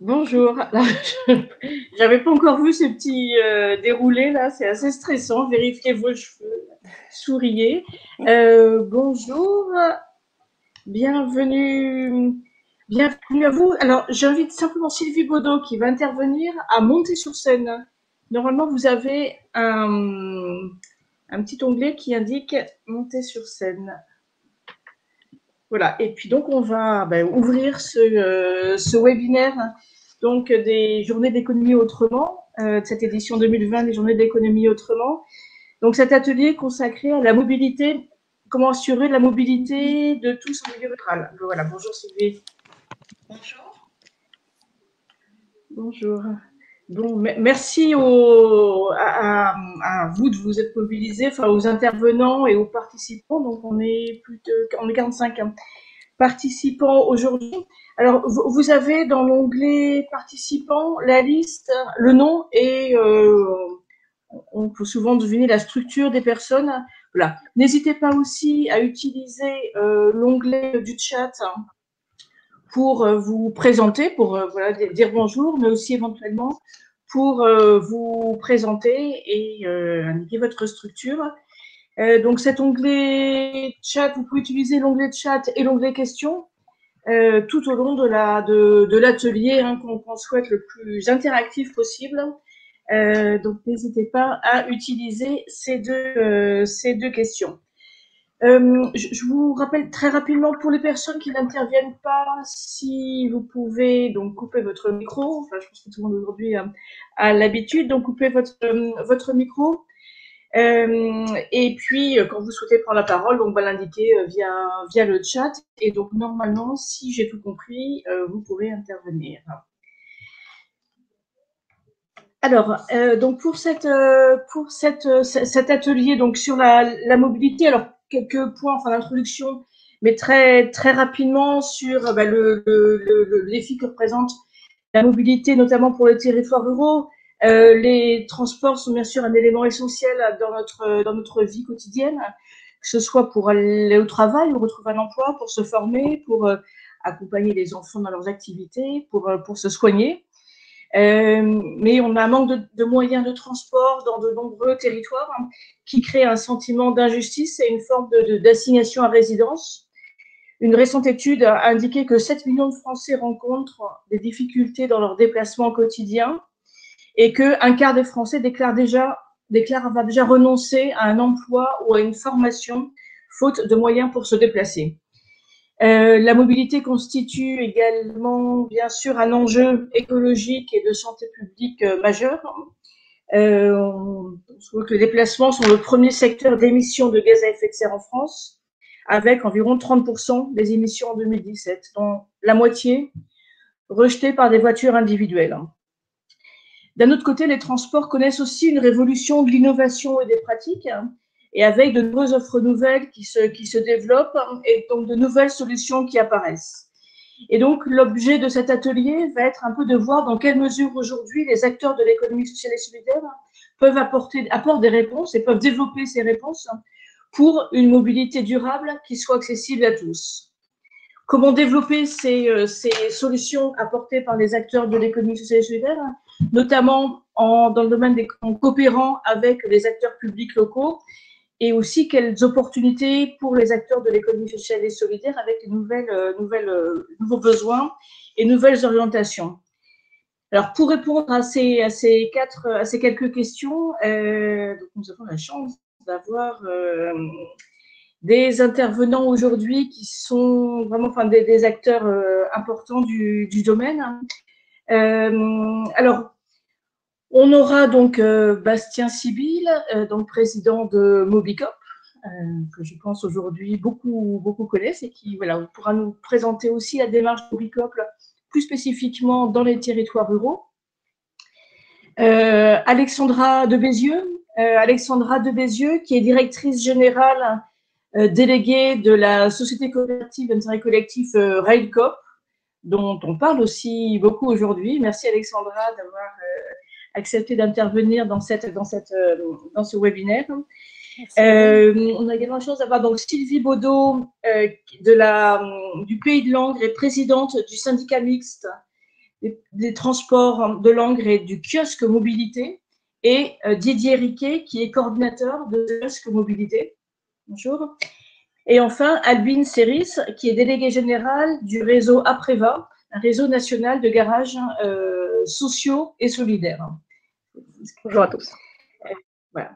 Bonjour. J'avais pas encore vu ces petits déroulés là, c'est assez stressant. Vérifiez vos cheveux, souriez. Bonjour, bienvenue, bienvenue à vous. Alors, j'invite simplement Sylvie Baudot qui va intervenir à monter sur scène. Normalement, vous avez un petit onglet qui indique monter sur scène. Voilà. Et puis donc, on va ouvrir ce webinaire donc des journées d'économie autrement, de cette édition 2020 des journées d'économie autrement. Donc cet atelier consacré à la mobilité, comment assurer la mobilité de tous en milieu rural. Voilà, bonjour Sylvie. Bonjour. Bonjour. Bon, merci à vous de vous être mobilisés, enfin aux intervenants et aux participants. Donc on est 45 participants aujourd'hui. Alors, vous avez dans l'onglet participants la liste, le nom et on peut souvent deviner la structure des personnes. Voilà. N'hésitez pas aussi à utiliser l'onglet du chat pour vous présenter, pour voilà, dire bonjour, mais aussi éventuellement pour vous présenter et indiquer votre structure. Donc cet onglet chat, vous pouvez utiliser l'onglet chat et l'onglet questions tout au long de l'atelier hein, qu'on souhaite le plus interactif possible. Donc n'hésitez pas à utiliser ces deux questions. Je vous rappelle très rapidement pour les personnes qui n'interviennent pas, si vous pouvez donc couper votre micro. Enfin, je pense que tout le monde aujourd'hui a l'habitude, donc coupez votre micro. Et puis, quand vous souhaitez prendre la parole, on va l'indiquer via le chat. Et donc, normalement, si j'ai tout compris, vous pourrez intervenir. Alors, donc cet atelier donc sur la mobilité, alors quelques points, enfin d'introduction, mais très très rapidement sur les défis que représente la mobilité, notamment pour les territoires ruraux. Les transports sont bien sûr un élément essentiel dans notre vie quotidienne, que ce soit pour aller au travail ou retrouver un emploi, pour se former, pour accompagner les enfants dans leurs activités, pour se soigner. Mais on a un manque de moyens de transport dans de nombreux territoires hein, qui crée un sentiment d'injustice et une forme d'assignation à résidence. Une récente étude a indiqué que 7 millions de Français rencontrent des difficultés dans leurs déplacements quotidiens et qu'un quart des Français déclarent avoir déjà renoncé à un emploi ou à une formation faute de moyens pour se déplacer. La mobilité constitue également, bien sûr, un enjeu écologique et de santé publique majeur. On voit que les déplacements sont le premier secteur d'émissions de gaz à effet de serre en France, avec environ 30% des émissions en 2017, dont la moitié rejetées par des voitures individuelles. D'un autre côté, les transports connaissent aussi une révolution de l'innovation et des pratiques, et avec de nombreuses offres nouvelles qui se développent et donc de nouvelles solutions qui apparaissent. Et donc, l'objet de cet atelier va être un peu de voir dans quelle mesure aujourd'hui les acteurs de l'économie sociale et solidaire apportent des réponses et peuvent développer ces réponses pour une mobilité durable qui soit accessible à tous. Comment développer ces solutions apportées par les acteurs de l'économie sociale et solidaire, notamment dans le domaine en coopérant avec les acteurs publics locaux, et aussi quelles opportunités pour les acteurs de l'économie sociale et solidaire avec de nouveaux besoins et nouvelles orientations. Alors, pour répondre à ces quelques questions, donc nous avons la chance d'avoir des intervenants aujourd'hui qui sont vraiment des acteurs importants du domaine. Alors, on aura donc Bastien Sibyl, donc président de Mobicop, que je pense aujourd'hui beaucoup connaissent et qui voilà, pourra nous présenter aussi la démarche Mobicop plus spécifiquement dans les territoires ruraux. Alexandra Debézieux, qui est directrice générale déléguée de la société coopérative d'intérêt collectif Railcoop, dont on parle aussi beaucoup aujourd'hui. Merci Alexandra d'avoir accepté d'intervenir dans ce webinaire. On a également la chance d'avoir donc Sylvie Baudot du Pays de Langres et présidente du syndicat mixte des transports de Langres et du kiosque mobilité, et Didier Riquet, qui est coordinateur de kiosque mobilité. Bonjour. Et enfin, Albine Serris, qui est déléguée générale du réseau Apreva, un réseau national de garages sociaux et solidaires. Bonjour à tous. Voilà.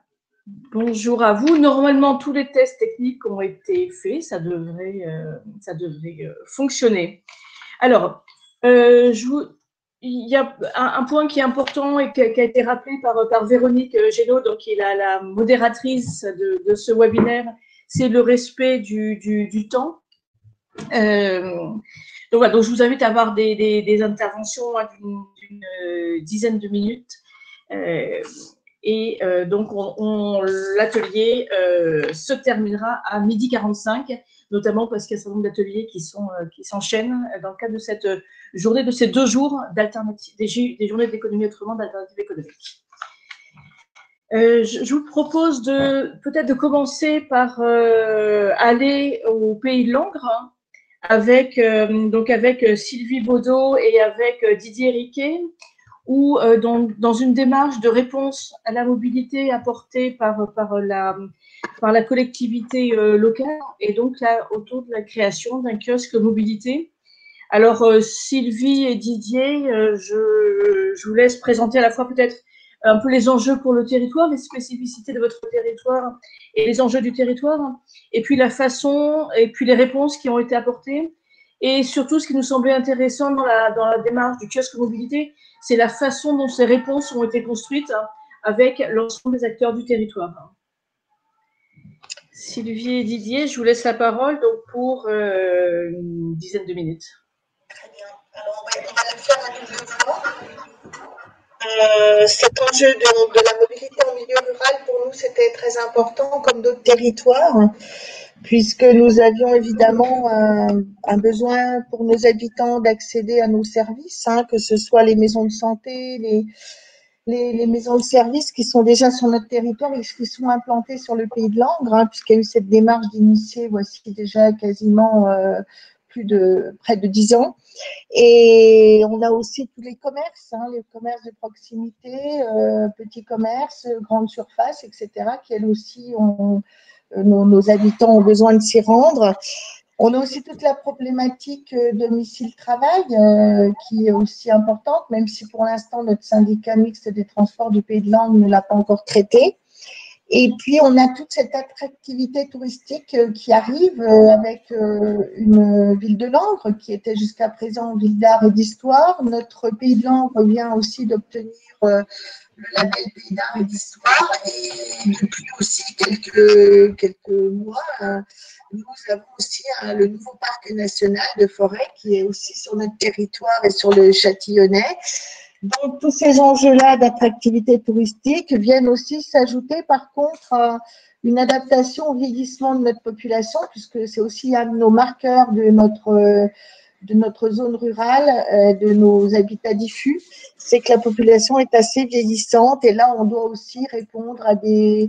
Bonjour à vous. Normalement, tous les tests techniques ont été faits. Ça devrait fonctionner. Alors, il y a un point qui est important et qui a été rappelé par Véronique Génaud, donc qui est la modératrice de ce webinaire, c'est le respect du temps. Donc voilà, donc je vous invite à avoir des interventions d'une dizaine de minutes. Donc, l'atelier se terminera à 12h45, notamment parce qu'il y a un certain nombre d'ateliers qui s'enchaînent dans le cadre de cette journée, de ces 2 jours d'alternative, des journées d'économie autrement d'alternative économique. Je vous propose peut-être de commencer par aller au Pays de Langres avec Sylvie Baudot et avec Didier Riquet, ou dans une démarche de réponse à la mobilité apportée par la collectivité locale, et donc là, autour de la création d'un kiosque mobilité. Alors, Sylvie et Didier, je vous laisse présenter à la fois peut-être un peu les enjeux pour le territoire, les spécificités de votre territoire et les enjeux du territoire, et puis la façon, et puis les réponses qui ont été apportées. Et surtout, ce qui nous semblait intéressant dans la démarche du kiosque mobilité, c'est la façon dont ces réponses ont été construites avec l'ensemble des acteurs du territoire. Sylvie et Didier, je vous laisse la parole donc pour une dizaine de minutes. Très bien. Alors, on va le faire à double temps. Cet enjeu de la mobilité en milieu rural, pour nous, c'était très important, comme d'autres territoires, puisque nous avions évidemment un besoin pour nos habitants d'accéder à nos services, que ce soit les maisons de santé, les maisons de services qui sont déjà sur notre territoire et qui sont implantées sur le Pays de Langres, puisqu'il y a eu cette démarche d'initier voici déjà quasiment près de 10 ans. Et on a aussi tous les commerces de proximité, petits commerces, grandes surfaces, etc., qui elles aussi nos habitants ont besoin de s'y rendre. On a aussi toute la problématique domicile-travail qui est aussi importante, même si pour l'instant notre syndicat mixte des transports du Pays de Langres ne l'a pas encore traité. Et puis, on a toute cette attractivité touristique qui arrive avec une ville de Langres qui était jusqu'à présent ville d'art et d'histoire. Notre Pays de Langres vient aussi d'obtenir le label Pays d'art et d'histoire. Et depuis aussi quelques mois, nous avons aussi le nouveau parc national de forêt qui est aussi sur notre territoire et sur le Châtillonnais. Donc, tous ces enjeux-là d'attractivité touristique viennent aussi s'ajouter, par contre, à une adaptation au vieillissement de notre population, puisque c'est aussi un de nos marqueurs de notre zone rurale, de nos habitats diffus, c'est que la population est assez vieillissante. Et là, on doit aussi répondre à des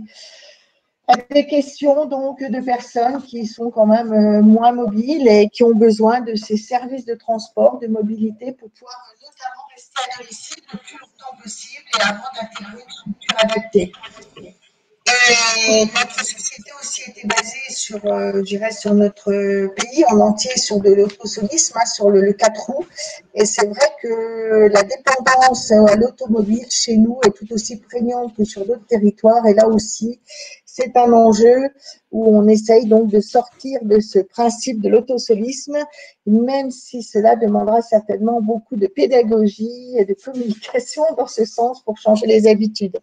questions donc de personnes qui sont quand même moins mobiles et qui ont besoin de ces services de transport, de mobilité pour pouvoir notamment rester à domicile le plus longtemps possible et avant d'intégrer une structure adaptée. Et notre société aussi était basée sur, sur notre pays en entier, sur de l'autosolisme, sur le 4 roues. Et c'est vrai que la dépendance à l'automobile chez nous est tout aussi prégnante que sur d'autres territoires. Et là aussi, c'est un enjeu où on essaye donc de sortir de ce principe de l'autosolisme, même si cela demandera certainement beaucoup de pédagogie et de communication dans ce sens pour changer les habitudes.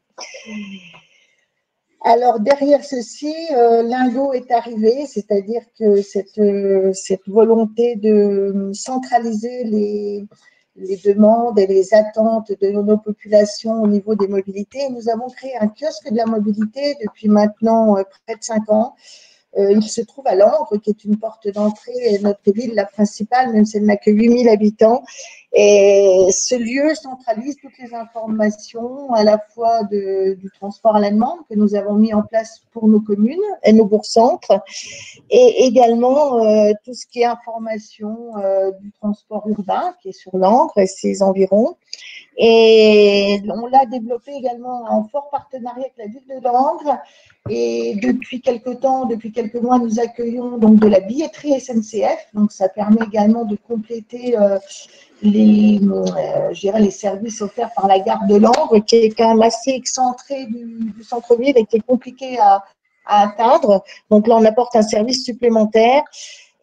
Alors, derrière ceci, Lingo est arrivé, c'est-à-dire que cette volonté de centraliser les demandes et les attentes de nos populations au niveau des mobilités. Nous avons créé un kiosque de la mobilité depuis maintenant près de 5 ans. Il se trouve à Langres, qui est une porte d'entrée, et notre ville, la principale, même si elle n'a que 8000 habitants. Et ce lieu centralise toutes les informations à la fois du transport à la demande que nous avons mis en place pour nos communes et nos bourgs-centres, et également tout ce qui est information du transport urbain qui est sur Langres et ses environs. Et on l'a développé également en fort partenariat avec la ville de Langres. Et depuis quelques mois, nous accueillons donc de la billetterie SNCF. Donc, ça permet également de compléter les services offerts par la gare de Langres, qui est quand même assez excentré du centre-ville et qui est compliqué à atteindre. Donc là, on apporte un service supplémentaire.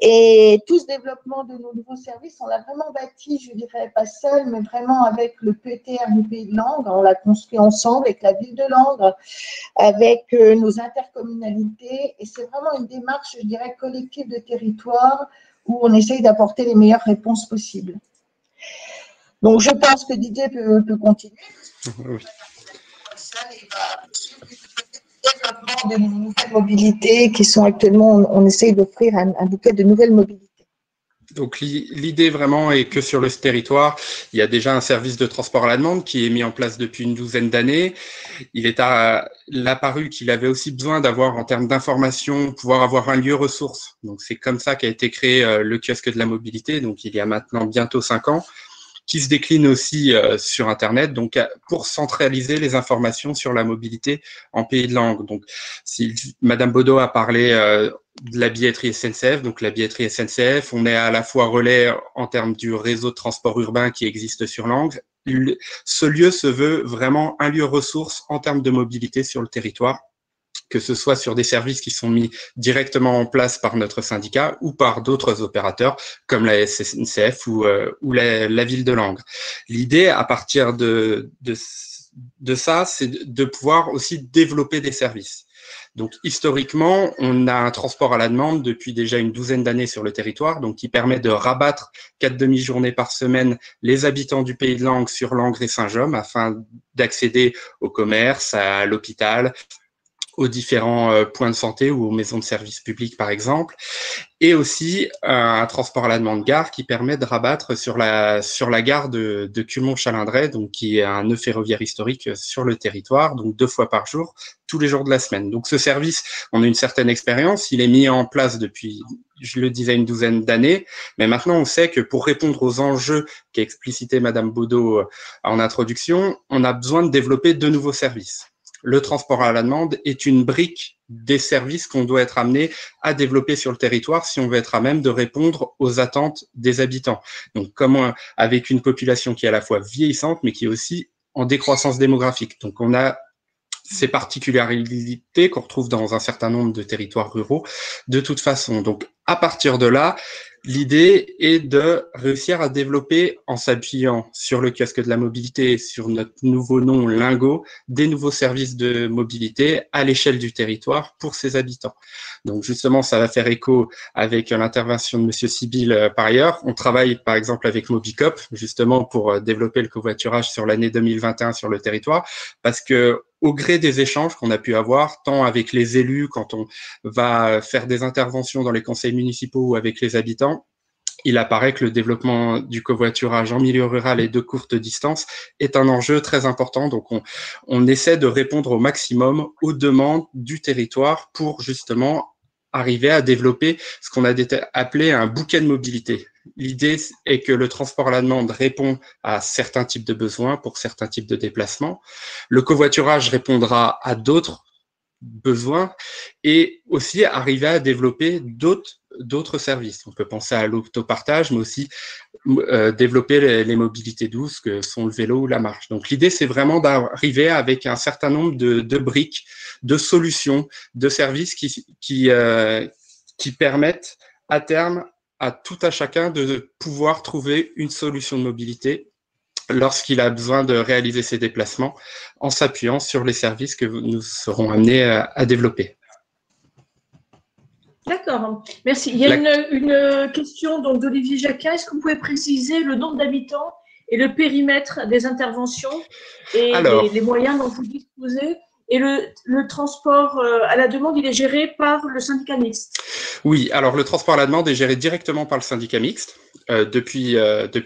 Et tout ce développement de nos nouveaux services, on l'a vraiment bâti, je ne dirais pas seul, mais vraiment avec le PETR du Pays de Langres. On l'a construit ensemble avec la ville de Langres, avec nos intercommunalités. Et c'est vraiment une démarche, je dirais, collective de territoire où on essaye d'apporter les meilleures réponses possibles. Donc, je pense que Didier peut continuer. Oui. Développement de nouvelles mobilités qui sont actuellement, on essaye d'offrir un bouquet de nouvelles mobilités. Donc l'idée vraiment est que sur le territoire, il y a déjà un service de transport à la demande qui est mis en place depuis une douzaine d'années. Il est apparu qu'il avait aussi besoin d'avoir, en termes d'information, pouvoir avoir un lieu ressource. Donc c'est comme ça qu'a été créé le kiosque de la mobilité, donc il y a maintenant bientôt 5 ans, qui se décline aussi sur Internet, donc pour centraliser les informations sur la mobilité en Pays de Langres. Donc, si Madame Baudot a parlé de la billetterie SNCF, donc la billetterie SNCF, on est à la fois relais en termes du réseau de transport urbain qui existe sur Langres. Ce lieu se veut vraiment un lieu ressource en termes de mobilité sur le territoire, que ce soit sur des services qui sont mis directement en place par notre syndicat ou par d'autres opérateurs comme la SNCF ou la ville de Langres. L'idée, à partir de ça, c'est de pouvoir aussi développer des services. Donc, historiquement, on a un transport à la demande depuis déjà une douzaine d'années sur le territoire, donc qui permet de rabattre 4 demi-journées par semaine les habitants du Pays de Langres sur Langres et Saint-Jaume afin d'accéder au commerce, à l'hôpital, aux différents points de santé ou aux maisons de services publics, par exemple, et aussi un transport à la demande gare qui permet de rabattre sur la gare de Culmont-Chalindrey, donc qui est un nœud ferroviaire historique sur le territoire, donc 2 fois par jour, tous les jours de la semaine. Donc ce service, on a une certaine expérience, il est mis en place depuis, je le disais, une douzaine d'années, mais maintenant on sait que pour répondre aux enjeux qu'a explicité Madame Baudot en introduction, on a besoin de développer de nouveaux services. Le transport à la demande est une brique des services qu'on doit être amené à développer sur le territoire si on veut être à même de répondre aux attentes des habitants. Donc, comment, avec une population qui est à la fois vieillissante, mais qui est aussi en décroissance démographique. Donc, on a ces particularités qu'on retrouve dans un certain nombre de territoires ruraux de toute façon. Donc, à partir de là, l'idée est de réussir à développer, en s'appuyant sur le kiosque de la mobilité, sur notre nouveau nom Lingo, des nouveaux services de mobilité à l'échelle du territoire pour ses habitants. Donc justement, ça va faire écho avec l'intervention de Monsieur Sibyl par ailleurs. On travaille par exemple avec Mobicop, justement pour développer le covoiturage sur l'année 2021 sur le territoire, parce que au gré des échanges qu'on a pu avoir, tant avec les élus quand on va faire des interventions dans les conseils municipaux ou avec les habitants, il apparaît que le développement du covoiturage en milieu rural et de courte distance est un enjeu très important. Donc, on essaie de répondre au maximum aux demandes du territoire pour justement arriver à développer ce qu'on a appelé un bouquet de mobilité. L'idée est que le transport à la demande répond à certains types de besoins pour certains types de déplacements. Le covoiturage répondra à d'autres besoins et aussi arriver à développer d'autres services. On peut penser à l'autopartage, mais aussi développer les mobilités douces que sont le vélo ou la marche. Donc l'idée, c'est vraiment d'arriver avec un certain nombre de briques, de solutions, de services qui permettent à terme à tout à chacun de pouvoir trouver une solution de mobilité lorsqu'il a besoin de réaliser ses déplacements en s'appuyant sur les services que nous serons amenés à développer. D'accord, merci. Il y a une question d'Olivier Jacquin. Est-ce que vous pouvez préciser le nombre d'habitants et le périmètre des interventions et les moyens dont vous disposez Et le transport à la demande, il est géré par le syndicat mixte? Oui, alors le transport à la demande est géré directement par le syndicat mixte depuis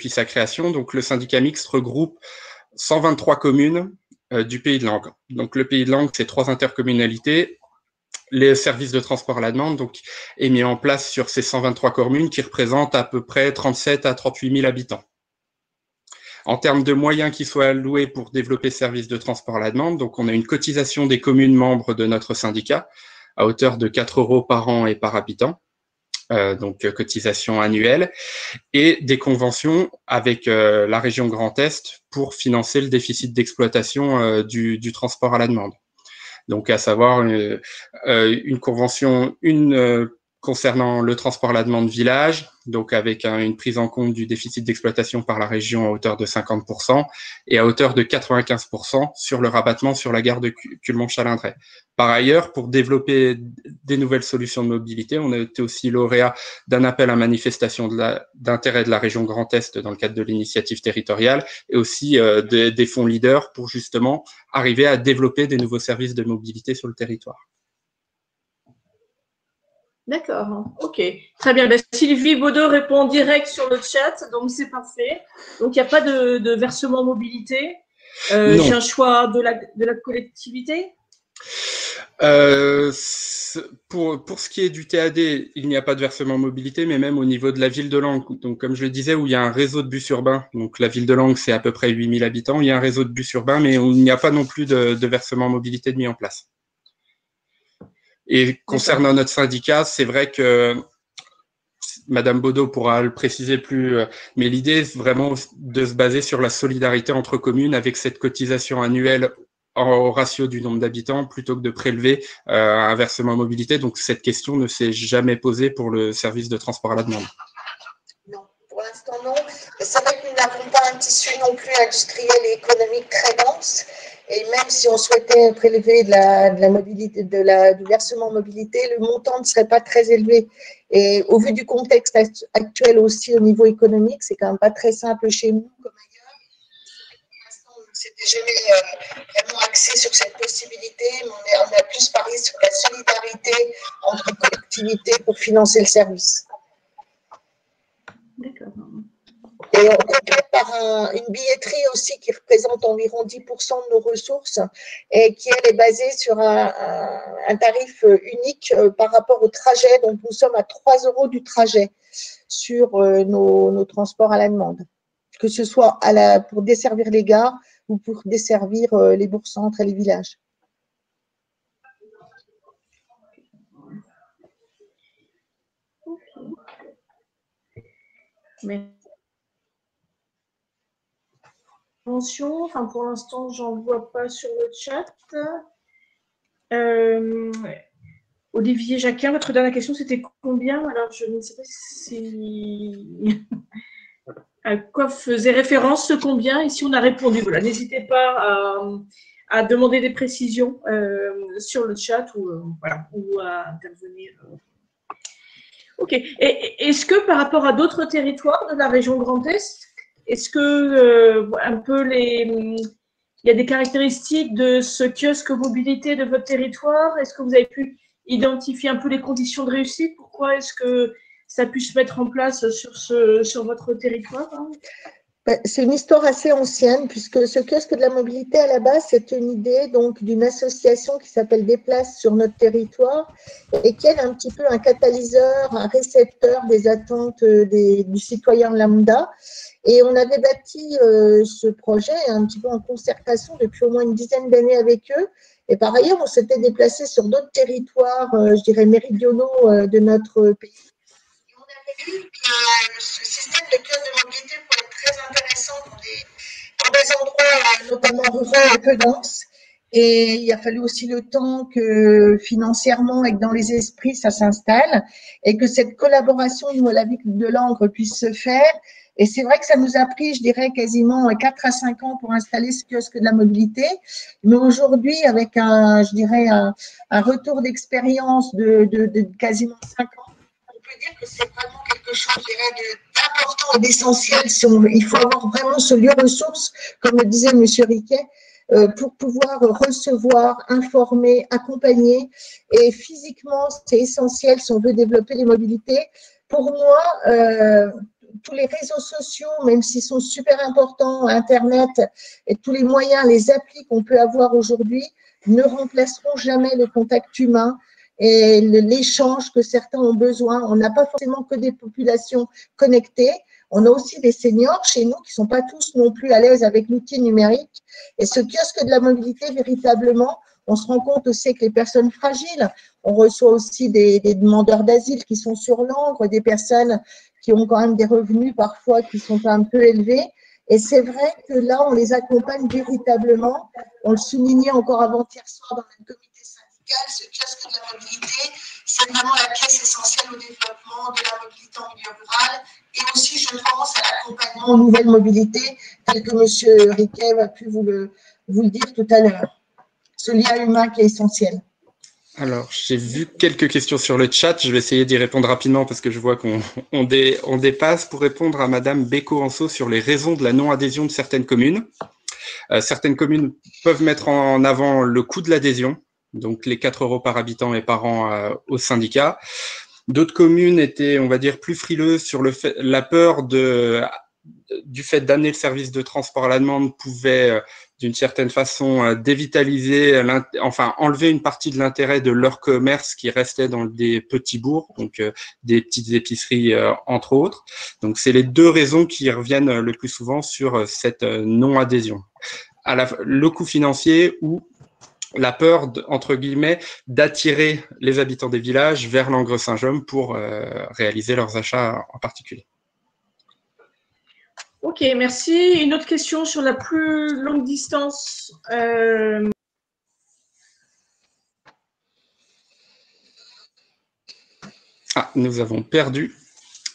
sa création. Donc le syndicat mixte regroupe 123 communes du Pays de Langres. Donc le Pays de Langres, c'est 3 intercommunalités. Les services de transport à la demande donc, est mis en place sur ces 123 communes qui représentent à peu près 37 à 38 000 habitants. En termes de moyens qui soient alloués pour développer ce service de transport à la demande, donc on a une cotisation des communes membres de notre syndicat à hauteur de 4 € par an et par habitant, donc cotisation annuelle, et des conventions avec la région Grand Est pour financer le déficit d'exploitation du transport à la demande. Donc à savoir une convention, concernant le transport à la demande village, donc avec une prise en compte du déficit d'exploitation par la région à hauteur de 50% et à hauteur de 95% sur le rabattement sur la gare de Culmont-Chalindrey. Par ailleurs, pour développer des nouvelles solutions de mobilité, on a été aussi lauréat d'un appel à manifestation d'intérêt de la région Grand Est dans le cadre de l'initiative territoriale et aussi des fonds leaders pour justement arriver à développer des nouveaux services de mobilité sur le territoire. D'accord, ok. Très bien. Ben, Sylvie Baudot répond en direct sur le chat, donc c'est parfait. Donc il n'y a pas de versement mobilité. C'est un choix de la collectivité? Pour ce qui est du TAD, il n'y a pas de versement mobilité, mais même au niveau de la ville de Langres, donc comme je le disais, où il y a un réseau de bus urbains, donc la ville de Langres, c'est à peu près 8 000 habitants, il y a un réseau de bus urbains, mais il n'y a pas non plus de versement mobilité mis en place. Et concernant notre syndicat, c'est vrai que Madame Baudot pourra le préciser plus, mais l'idée est vraiment de se baser sur la solidarité entre communes avec cette cotisation annuelle au ratio du nombre d'habitants plutôt que de prélever un versement mobilité. Donc cette question ne s'est jamais posée pour le service de transport à la demande. Non, pour l'instant non. C'est vrai que nous n'avons pas un tissu non plus industriel et économique très dense. Et même si on souhaitait prélever de la mobilité, du versement mobilité, le montant ne serait pas très élevé. Et au vu du contexte actuel aussi au niveau économique, c'est quand même pas très simple chez nous comme ailleurs. Pour l'instant, on ne s'était jamais vraiment axé sur cette possibilité, mais on a plus parié sur la solidarité entre collectivités pour financer le service. D'accord. Et on complète par une billetterie aussi qui représente environ 10% de nos ressources et qui, elle, est basée sur un tarif unique par rapport au trajet. Donc, nous sommes à 3 € du trajet sur nos transports à la demande, que ce soit pour desservir les gares ou pour desservir les bourgs-centres et les villages. Mais enfin, pour l'instant, j'en vois pas sur le chat. Olivier Jacquin, votre dernière question, c'était combien? Alors, je ne sais pas si à quoi faisait référence ce combien, et si on a répondu. Voilà, n'hésitez pas à demander des précisions sur le chat ou à intervenir. Ok. Et est-ce que par rapport à d'autres territoires de la région Grand Est, est-ce que il y a des caractéristiques de ce kiosque mobilité de votre territoire? Est-ce que vous avez pu identifier un peu les conditions de réussite? Pourquoi est-ce que ça a pu se mettre en place sur votre territoire? C'est une histoire assez ancienne, puisque ce kiosque de la mobilité, à la base, c'est une idée donc d'une association qui s'appelle Déplace sur notre territoire et qui est un petit peu un catalyseur, un récepteur des attentes du citoyen lambda. Et on avait bâti ce projet un petit peu en concertation depuis au moins une dizaine d'années avec eux. Et par ailleurs, on s'était déplacé sur d'autres territoires, je dirais méridionaux de notre pays. Et on avait vu que ce système de kiosque de mobilité pouvait être très intéressant dans des endroits notamment ruraux un peu denses. Et il a fallu aussi le temps que financièrement et que dans les esprits, ça s'installe et que cette collaboration, nous, à la ville de Langres, puisse se faire. Et c'est vrai que ça nous a pris, je dirais, quasiment 4 à 5 ans pour installer ce kiosque de la mobilité. Mais aujourd'hui, avec un retour d'expérience de quasiment 5 ans, on peut dire que c'est vraiment quelque chose, je dirais, d'important et d'essentiel. Il faut avoir vraiment ce lieu ressource, comme le disait M. Riquet, pour pouvoir recevoir, informer, accompagner. Et physiquement, c'est essentiel si on veut développer les mobilités. Pour moi, tous les réseaux sociaux, même s'ils sont super importants, Internet et tous les moyens, les applis qu'on peut avoir aujourd'hui, ne remplaceront jamais le contact humain et l'échange que certains ont besoin. On n'a pas forcément que des populations connectées, on a aussi des seniors chez nous qui ne sont pas tous non plus à l'aise avec l'outil numérique. Et ce kiosque de la mobilité, véritablement, on se rend compte aussi que les personnes fragiles, on reçoit aussi des demandeurs d'asile qui sont sur l'encre, des personnes qui ont quand même des revenus parfois qui sont un peu élevés. Et c'est vrai que là, on les accompagne véritablement. On le soulignait encore avant-hier soir dans notre comité syndical, ce kiosque de la mobilité, c'est vraiment la pièce essentielle au développement de la mobilité en milieu rural et aussi, je pense, à l'accompagnement aux nouvelles mobilités, tel que M. Riquet a pu vous le dire tout à l'heure. Ce lien humain qui est essentiel. Alors, j'ai vu quelques questions sur le chat. Je vais essayer d'y répondre rapidement parce que je vois qu'on dépasse. Pour répondre à Madame Beko-Anso sur les raisons de la non-adhésion de certaines communes. Certaines communes peuvent mettre en avant le coût de l'adhésion, donc les 4 € par habitant et par an au syndicat. D'autres communes étaient, on va dire, plus frileuses sur la peur du fait d'amener le service de transport à la demande pouvait d'une certaine façon dévitaliser, enfin enlever une partie de l'intérêt de leur commerce qui restait dans des petits bourgs, donc des petites épiceries entre autres. Donc c'est les 2 raisons qui reviennent le plus souvent sur cette non-adhésion. Le coût financier ou la peur, entre guillemets, d'attirer les habitants des villages vers l'Angre-Saint-Jean pour réaliser leurs achats en particulier. Ok, merci. Une autre question sur la plus longue distance. Ah, nous avons perdu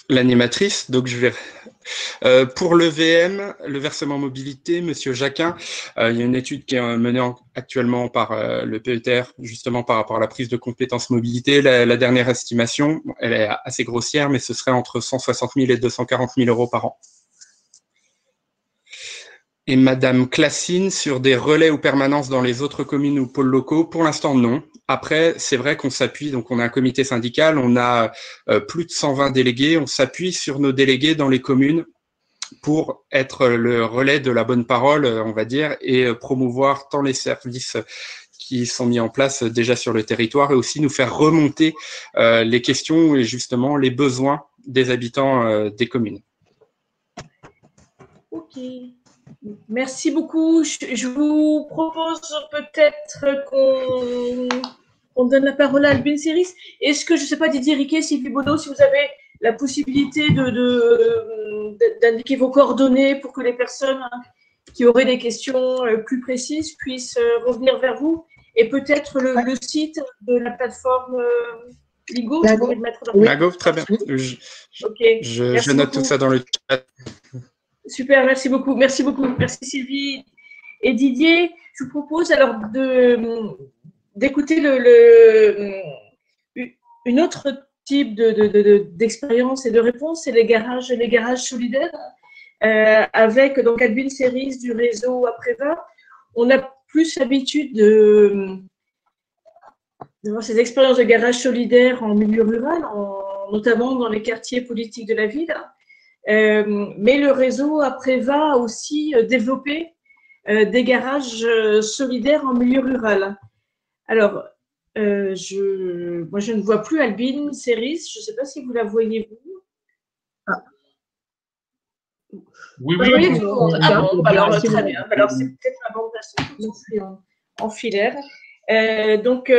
l'animatrice, donc je vais... pour le VM, le versement mobilité, Monsieur Jacquin, il y a une étude qui est menée actuellement par le PETR, justement par rapport à la prise de compétences mobilité. La dernière estimation, elle est assez grossière, mais ce serait entre 160 000 et 240 000 € par an. Et Madame Classine, sur des relais ou permanences dans les autres communes ou pôles locaux, pour l'instant, non. Après, c'est vrai qu'on s'appuie, donc on a un comité syndical, on a plus de 120 délégués, on s'appuie sur nos délégués dans les communes pour être le relais de la bonne parole, on va dire, et promouvoir tant les services qui sont mis en place déjà sur le territoire et aussi nous faire remonter les questions et justement les besoins des habitants des communes. Ok. Merci beaucoup. Je vous propose peut-être qu'on donne la parole à Albin Seris. Est-ce que, je ne sais pas, Didier Riquet, Sylvie Baudot, si vous avez la possibilité d'indiquer vos coordonnées pour que les personnes qui auraient des questions plus précises puissent revenir vers vous, et peut-être le site de la plateforme Ligo. Ligo, très bien. Je note tout ça dans le chat. Super, merci beaucoup. Merci beaucoup. Merci Sylvie et Didier. Je vous propose alors d'écouter une autre type d'expérience et de réponse, c'est les garages solidaires, avec donc Albin Seris du réseau Apreva. On a plus l'habitude de voir ces expériences de garages solidaires en milieu rural, notamment dans les quartiers politiques de la ville. Mais le réseau Apreva a aussi développé des garages solidaires en milieu rural. Alors, moi, je ne vois plus Albin Seris. Je ne sais pas si vous la voyez, vous. Ah. Oui. Alors, très bien. Alors, c'est peut-être la bande passante en filaire. Donc,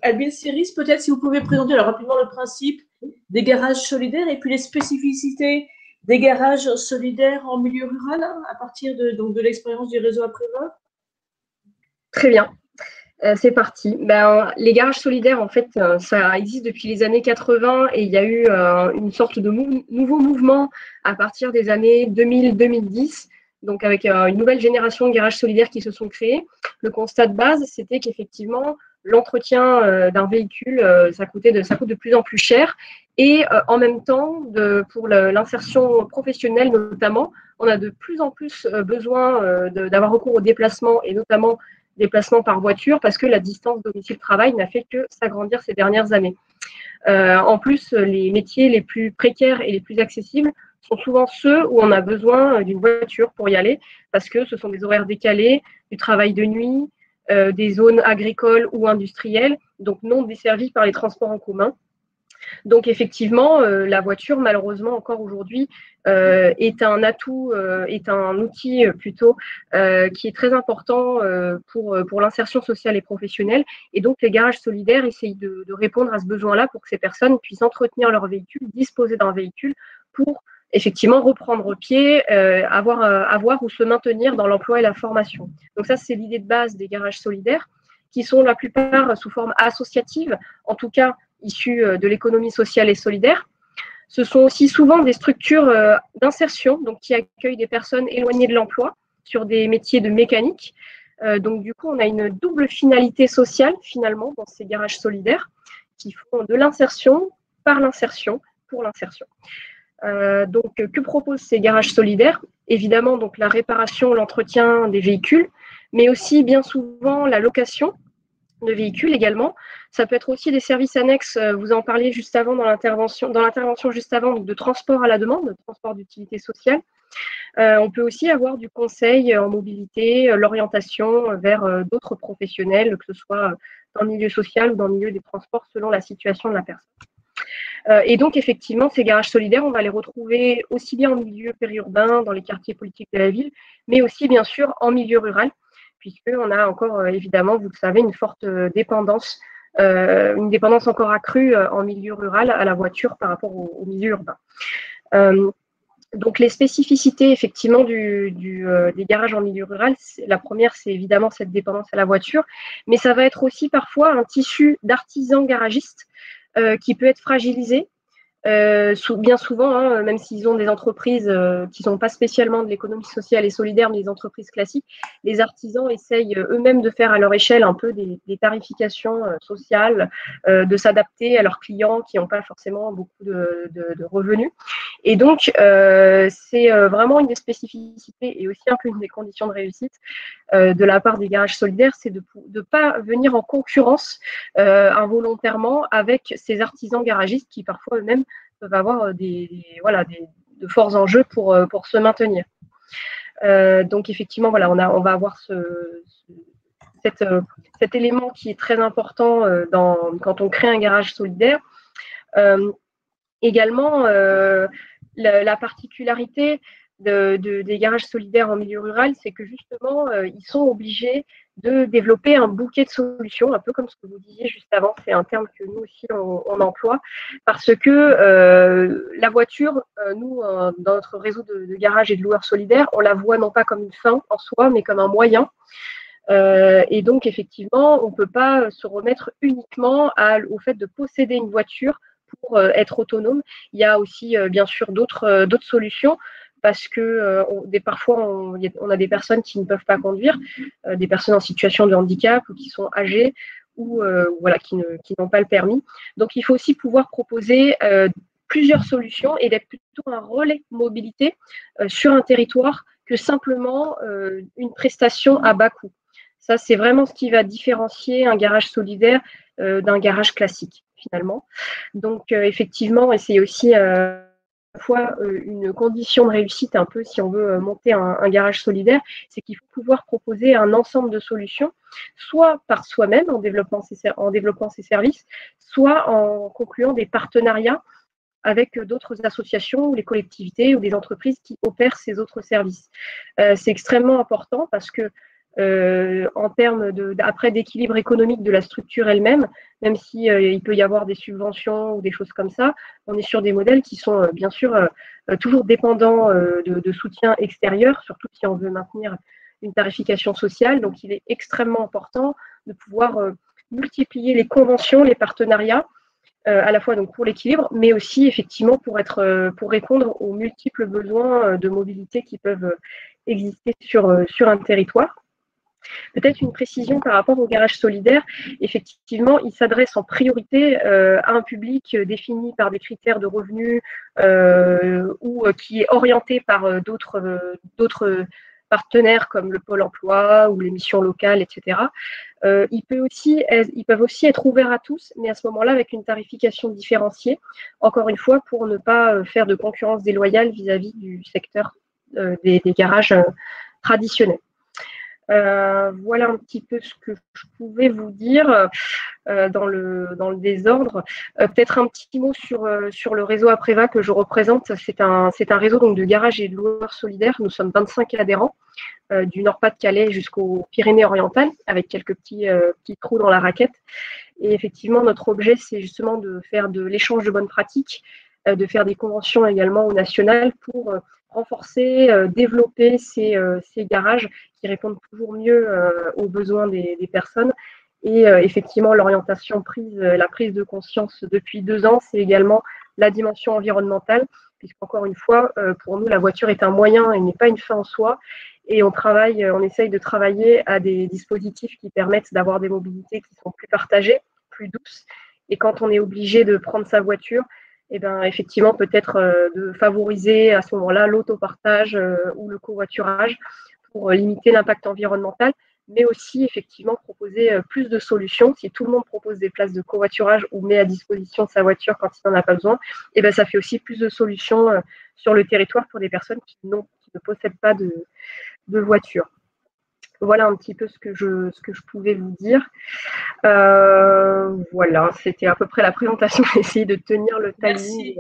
Albin Seris, peut-être si vous pouvez présenter rapidement le principe des garages solidaires et puis les spécificités des garages solidaires en milieu rural à partir de l'expérience du réseau Apreva. Très bien. C'est parti. Les garages solidaires, en fait, ça existe depuis les années 80 et il y a eu une sorte de nouveau mouvement à partir des années 2000-2010, donc avec une nouvelle génération de garages solidaires qui se sont créés. Le constat de base, c'était qu'effectivement, l'entretien d'un véhicule, ça coûte de plus en plus cher. Et en même temps, pour l'insertion professionnelle notamment, on a de plus en plus besoin d'avoir recours aux déplacements, et notamment déplacements par voiture, parce que la distance domicile-travail n'a fait que s'agrandir ces dernières années. En plus, les métiers les plus précaires et les plus accessibles sont souvent ceux où on a besoin d'une voiture pour y aller, parce que ce sont des horaires décalés, du travail de nuit, des zones agricoles ou industrielles, donc non desservies par les transports en commun. Donc effectivement, la voiture, malheureusement, encore aujourd'hui, est un atout, est un outil plutôt qui est très important pour l'insertion sociale et professionnelle. Et donc les garages solidaires essayent de répondre à ce besoin-là pour que ces personnes puissent entretenir leur véhicule, disposer d'un véhicule pour effectivement reprendre pied, avoir ou se maintenir dans l'emploi et la formation. Donc ça, c'est l'idée de base des garages solidaires, qui sont la plupart sous forme associative, en tout cas issus de l'économie sociale et solidaire. Ce sont aussi souvent des structures d'insertion, donc qui accueillent des personnes éloignées de l'emploi sur des métiers de mécanique. Donc du coup, on a une double finalité sociale finalement dans ces garages solidaires qui font de l'insertion par l'insertion pour l'insertion. Donc que proposent ces garages solidaires? Évidemment, donc la réparation, l'entretien des véhicules, mais aussi bien souvent la location de véhicules également. Ça peut être aussi des services annexes, vous en parliez juste avant dans l'intervention juste avant, donc de transport à la demande, de transport d'utilité sociale. On peut aussi avoir du conseil en mobilité, l'orientation vers d'autres professionnels, que ce soit dans le milieu social ou dans le milieu des transports, selon la situation de la personne. Et donc, effectivement, ces garages solidaires, on va les retrouver aussi bien en milieu périurbain, dans les quartiers politiques de la ville, mais aussi, bien sûr, en milieu rural, puisqu'on a encore, évidemment, vous le savez, une forte dépendance, une dépendance encore accrue en milieu rural à la voiture par rapport au milieu urbain. Donc, les spécificités, effectivement, des garages en milieu rural, la première, c'est évidemment cette dépendance à la voiture, mais ça va être aussi parfois un tissu d'artisans garagistes qui peut être fragilisé. Bien souvent, hein, même s'ils ont des entreprises qui ne sont pas spécialement de l'économie sociale et solidaire, mais des entreprises classiques, les artisans essayent eux-mêmes de faire à leur échelle un peu des tarifications sociales, de s'adapter à leurs clients qui n'ont pas forcément beaucoup de revenus. Et donc, c'est vraiment une des spécificités et aussi un peu une des conditions de réussite de la part des garages solidaires, c'est de ne pas venir en concurrence involontairement avec ces artisans garagistes qui parfois eux-mêmes peuvent avoir de forts enjeux pour se maintenir. Donc effectivement, voilà, on va avoir cet élément qui est très important quand on crée un garage solidaire. Également, la particularité des garages solidaires en milieu rural, c'est que justement, ils sont obligés de développer un bouquet de solutions, un peu comme ce que vous disiez juste avant, c'est un terme que nous aussi on emploie, parce que la voiture, nous, dans notre réseau de garages et de loueurs solidaires, on la voit non pas comme une fin en soi, mais comme un moyen. Et donc, effectivement, on ne peut pas se remettre uniquement au fait de posséder une voiture pour être autonome. Il y a aussi, bien sûr, d'autres solutions, parce que parfois, on a des personnes qui ne peuvent pas conduire, des personnes en situation de handicap ou qui sont âgées ou qui n'ont pas le permis. Donc, il faut aussi pouvoir proposer plusieurs solutions et d'être plutôt un relais mobilité sur un territoire que simplement une prestation à bas coût. Ça, c'est vraiment ce qui va différencier un garage solidaire d'un garage classique, finalement. Donc, effectivement, et c'est aussi fois une condition de réussite un peu si on veut monter un garage solidaire, c'est qu'il faut pouvoir proposer un ensemble de solutions, soit par soi-même en développant ses services, soit en concluant des partenariats avec d'autres associations ou les collectivités ou des entreprises qui opèrent ces autres services. C'est extrêmement important parce que en termes d'équilibre économique de la structure elle-même, même si il peut y avoir des subventions ou des choses comme ça, on est sur des modèles qui sont bien sûr toujours dépendants de soutien extérieur, surtout si on veut maintenir une tarification sociale. Donc il est extrêmement important de pouvoir multiplier les conventions, les partenariats, à la fois donc pour l'équilibre, mais aussi effectivement pour répondre aux multiples besoins de mobilité qui peuvent exister sur un territoire. Peut-être une précision par rapport au garage solidaire. Effectivement, il s'adresse en priorité à un public défini par des critères de revenus ou qui est orienté par d'autres partenaires comme le Pôle emploi ou les missions locales, etc. Ils peuvent aussi être ouverts à tous, mais à ce moment-là avec une tarification différenciée, encore une fois pour ne pas faire de concurrence déloyale vis-à-vis du secteur des garages traditionnels. Voilà un petit peu ce que je pouvais vous dire dans le désordre. Peut-être un petit mot sur le réseau Apreva que je représente. C'est un réseau donc, de garages et de loueurs solidaires. Nous sommes 25 adhérents du Nord-Pas-de-Calais jusqu'aux Pyrénées-Orientales, avec quelques petits trous dans la raquette. Et effectivement, notre objet, c'est justement de faire de l'échange de bonnes pratiques, de faire des conventions également au national pour renforcer, développer ces garages qui répondent toujours mieux aux besoins des personnes. Et effectivement, l'orientation la prise de conscience depuis 2 ans, c'est également la dimension environnementale, puisqu'encore une fois, pour nous, la voiture est un moyen et n'est pas une fin en soi. Et on essaye de travailler à des dispositifs qui permettent d'avoir des mobilités qui sont plus partagées, plus douces. Et quand on est obligé de prendre sa voiture, eh ben, effectivement, peut-être de favoriser à ce moment-là l'autopartage ou le covoiturage pour limiter l'impact environnemental, mais aussi effectivement proposer plus de solutions. Si tout le monde propose des places de covoiturage ou met à disposition sa voiture quand il n'en a pas besoin, eh ben, ça fait aussi plus de solutions sur le territoire pour des personnes qui ne possèdent pas de voiture. Voilà un petit peu ce que je pouvais vous dire. Voilà, c'était à peu près la présentation. J'ai essayé de tenir le timing.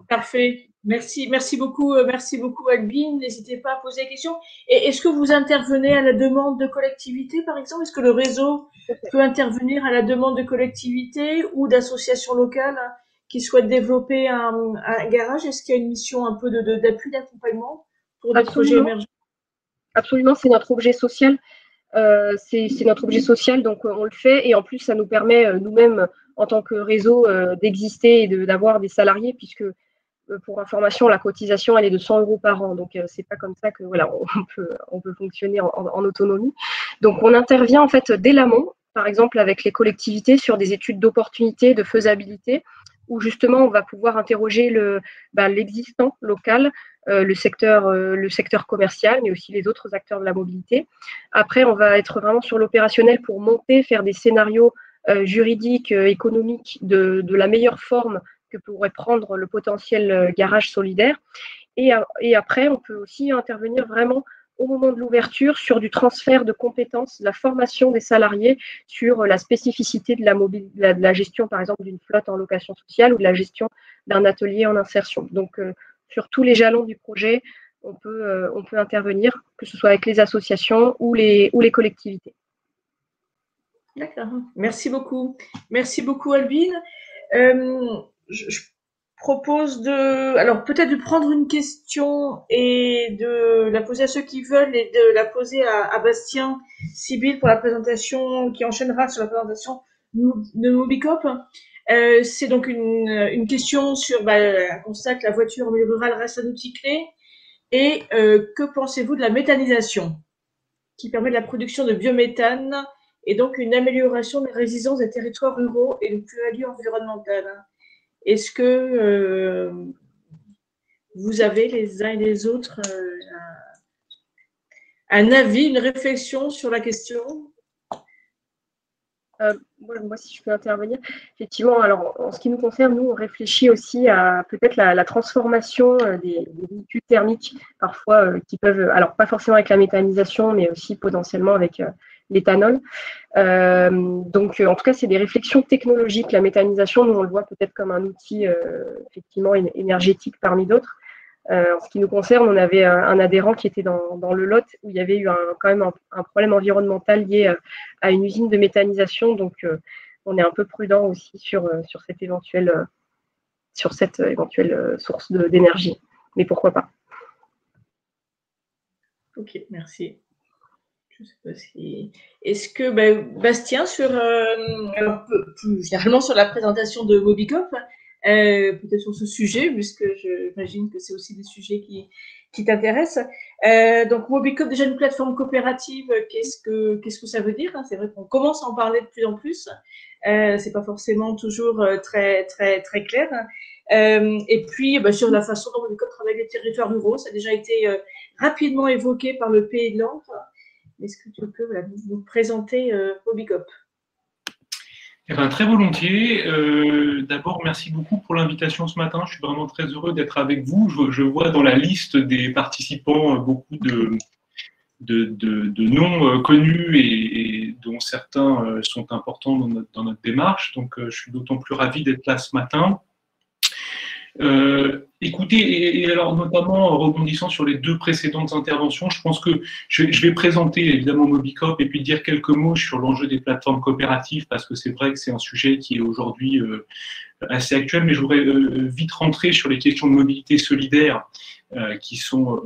Parfait. Merci beaucoup, Albine. N'hésitez pas à poser des questions. Et est-ce que vous intervenez à la demande de collectivités, par exemple? Est-ce que le réseau peut intervenir à la demande de collectivités ou d'associations locales qui souhaitent développer un garage? Est-ce qu'il y a une mission un peu d'appui, d'accompagnement pour des projets émergents? Absolument, c'est notre objet social. C'est notre objet social, donc on le fait. Et en plus, ça nous permet nous-mêmes, en tant que réseau, d'exister et d'avoir des salariés, puisque pour information, la cotisation, elle est de 100 € par an. Donc, c'est pas comme ça que voilà, on peut fonctionner en autonomie. Donc, on intervient en fait dès l'amont, par exemple avec les collectivités sur des études d'opportunité, de faisabilité, où justement on va pouvoir interroger l'existant local, le secteur commercial, mais aussi les autres acteurs de la mobilité. Après, on va être vraiment sur l'opérationnel pour faire des scénarios juridiques, économiques de la meilleure forme que pourrait prendre le potentiel garage solidaire. Et après, on peut aussi intervenir vraiment au moment de l'ouverture sur du transfert de compétences, de la formation des salariés sur la spécificité de la gestion, par exemple, d'une flotte en location sociale ou de la gestion d'un atelier en insertion. Donc, sur tous les jalons du projet, on peut intervenir, que ce soit avec les associations ou les collectivités. D'accord. Merci beaucoup. Merci beaucoup, Albine. Je propose alors peut-être de prendre une question et de la poser à ceux qui veulent et de la poser à Bastien Sibylle pour la présentation qui enchaînera sur la présentation de Mobicop. C'est donc une question sur un constat que la voiture en milieu rural reste un outil clé. Et que pensez-vous de la méthanisation qui permet de la production de biométhane et donc une amélioration de la résilience des territoires ruraux et de plus-value environnementale? Est-ce que vous avez les uns et les autres un avis, une réflexion sur la question? Moi, si je peux intervenir, effectivement, alors en ce qui nous concerne, nous, on réfléchit aussi à peut-être la transformation des véhicules thermiques, parfois qui peuvent, alors pas forcément avec la méthanisation, mais aussi potentiellement avec l'éthanol. Donc, en tout cas, c'est des réflexions technologiques. La méthanisation, nous, on le voit peut-être comme un outil effectivement énergétique parmi d'autres. En ce qui nous concerne, on avait un adhérent qui était dans le Lot où il y avait eu quand même un problème environnemental lié à une usine de méthanisation. Donc, on est un peu prudent aussi sur cette éventuelle source d'énergie. Mais pourquoi pas? Ok, merci. Je sais pas si... Est-ce que Bastien, alors, plus généralement sur la présentation de Mobicop, peut-être sur ce sujet, puisque j'imagine que c'est aussi des sujets qui t'intéresse. Donc Mobicop, déjà une plateforme coopérative, qu'est-ce que ça veut dire, hein? C'est vrai qu'on commence à en parler de plus en plus. C'est pas forcément toujours très clair. Et puis sur la façon dont Mobicop travaille les territoires ruraux, ça a déjà été rapidement évoqué par le Pays de Langres. Est-ce que tu peux nous présenter Mobicop? Eh bien, très volontiers. D'abord, merci beaucoup pour l'invitation ce matin. Je suis vraiment très heureux d'être avec vous. Je vois dans la liste des participants beaucoup de noms connus et dont certains sont importants dans notre démarche. Donc, je suis d'autant plus ravi d'être là ce matin. Écoutez, et alors notamment rebondissant sur les deux précédentes interventions, je pense que je vais présenter évidemment Mobicop et puis dire quelques mots sur l'enjeu des plateformes coopératives parce que c'est vrai que c'est un sujet qui est aujourd'hui assez actuel, mais je voudrais vite rentrer sur les questions de mobilité solidaire qui sont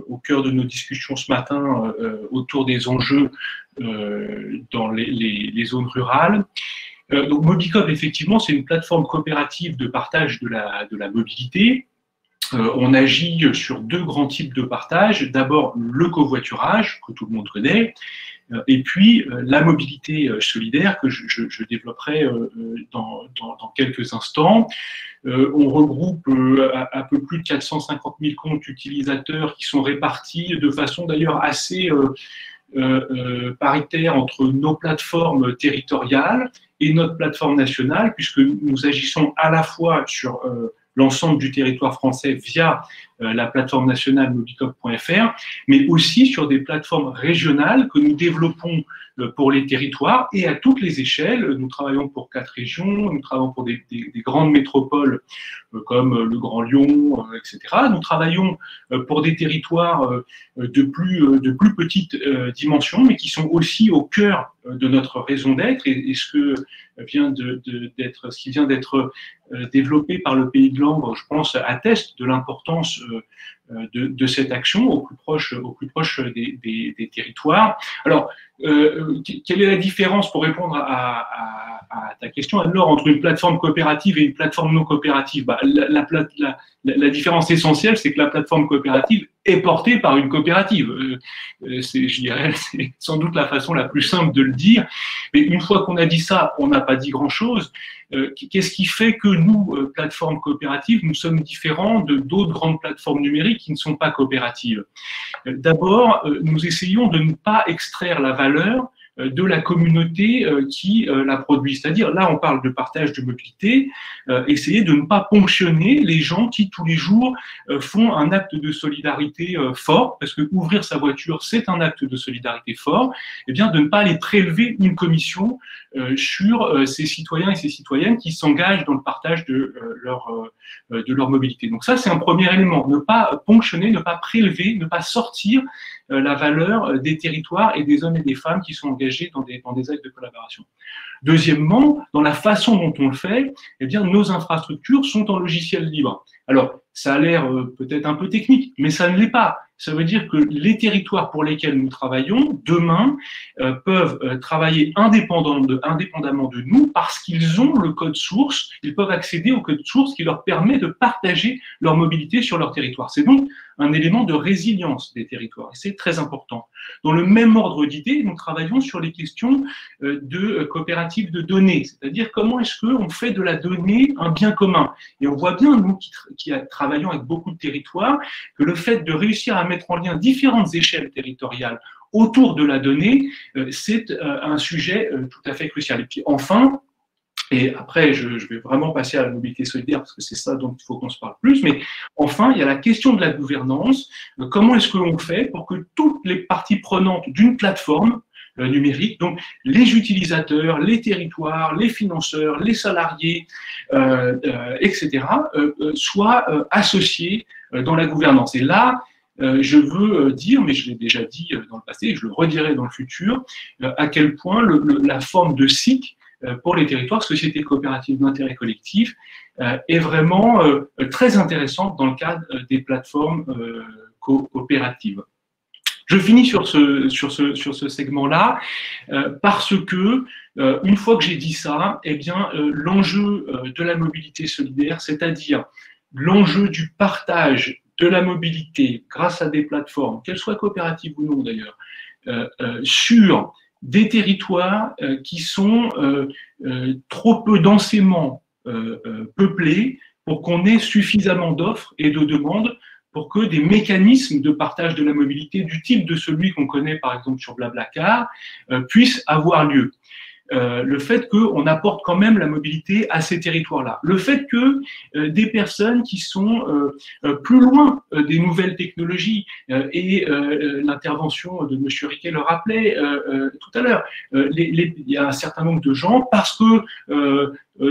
au cœur de nos discussions ce matin autour des enjeux dans les zones rurales. Donc Mobicop, effectivement, c'est une plateforme coopérative de partage de la mobilité. On agit sur deux grands types de partage. D'abord, le covoiturage, que tout le monde connaît, et puis la mobilité solidaire, que je développerai dans quelques instants. On regroupe un peu plus de 450 000 comptes utilisateurs qui sont répartis de façon d'ailleurs assez paritaire entre nos plateformes territoriales et notre plateforme nationale, puisque nous agissons à la fois sur l'ensemble du territoire français via la plateforme nationale mobicop.fr, mais aussi sur des plateformes régionales que nous développons pour les territoires et à toutes les échelles. Nous travaillons pour 4 régions, nous travaillons pour des grandes métropoles comme le Grand Lyon, etc. Nous travaillons pour des territoires de plus petite dimension, mais qui sont aussi au cœur de notre raison d'être et ce qui vient d'être développé par le Pays de Langres, je pense, atteste de l'importance de cette action au plus proche des territoires. Alors, quelle est la différence, pour répondre à ta question, Anne-Laure, entre une plateforme coopérative et une plateforme non coopérative? La différence essentielle, c'est que la plateforme coopérative est portée par une coopérative. Je dirais, c'est sans doute la façon la plus simple de le dire. Mais une fois qu'on a dit ça, on n'a pas dit grand-chose. Qu'est-ce qui fait que nous, plateformes coopératives, nous sommes différents d'autres grandes plateformes numériques qui ne sont pas coopératives? D'abord, nous essayons de ne pas extraire la valeur de la communauté qui la produit. C'est-à-dire, là, on parle de partage de mobilité, essayer de ne pas ponctionner les gens qui, tous les jours, font un acte de solidarité fort, parce que ouvrir sa voiture, c'est un acte de solidarité fort, et bien de ne pas aller prélever une commission sur ces citoyens et ces citoyennes qui s'engagent dans le partage de leur mobilité. Donc ça, c'est un premier élément, ne pas ponctionner, ne pas prélever, ne pas sortir la valeur des territoires et des hommes et des femmes qui sont engagés dans des actes de collaboration. Deuxièmement, dans la façon dont on le fait, eh bien, nos infrastructures sont en logiciel libre. Alors, ça a l'air peut-être un peu technique, mais ça ne l'est pas. Ça veut dire que les territoires pour lesquels nous travaillons, demain, peuvent travailler indépendamment de nous parce qu'ils ont le code source, ils peuvent accéder au code source qui leur permet de partager leur mobilité sur leur territoire. C'est donc un élément de résilience des territoires, et c'est très important. Dans le même ordre d'idées, nous travaillons sur les questions de coopératives de données, c'est-à-dire comment est-ce qu'on fait de la donnée un bien commun. Et on voit bien, nous qui travaillons avec beaucoup de territoires, que le fait de réussir à mettre en lien différentes échelles territoriales autour de la donnée, c'est un sujet tout à fait crucial. Et puis enfin, et après, je vais vraiment passer à la mobilité solidaire parce que c'est ça dont il faut qu'on se parle plus. Mais enfin, il y a la question de la gouvernance. Comment est-ce que l'on fait pour que toutes les parties prenantes d'une plateforme numérique, donc les utilisateurs, les territoires, les financeurs, les salariés, etc., soient associés dans la gouvernance. Et là, je veux dire, mais je l'ai déjà dit dans le passé et je le redirai dans le futur, à quel point la forme de SIC pour les territoires, sociétés coopératives d'intérêt collectif, est vraiment très intéressante dans le cadre des plateformes coopératives. Je finis sur ce segment-là parce que, une fois que j'ai dit ça, eh bien, l'enjeu de la mobilité solidaire, c'est-à-dire l'enjeu du partage de la mobilité grâce à des plateformes, qu'elles soient coopératives ou non d'ailleurs, sur des territoires qui sont trop peu densément peuplés pour qu'on ait suffisamment d'offres et de demandes pour que des mécanismes de partage de la mobilité du type de celui qu'on connaît par exemple sur Blablacar puissent avoir lieu. Le fait qu'on apporte quand même la mobilité à ces territoires-là. Le fait que des personnes qui sont plus loin des nouvelles technologies, et l'intervention de M. Riquet le rappelait tout à l'heure, il y a un certain nombre de gens, parce que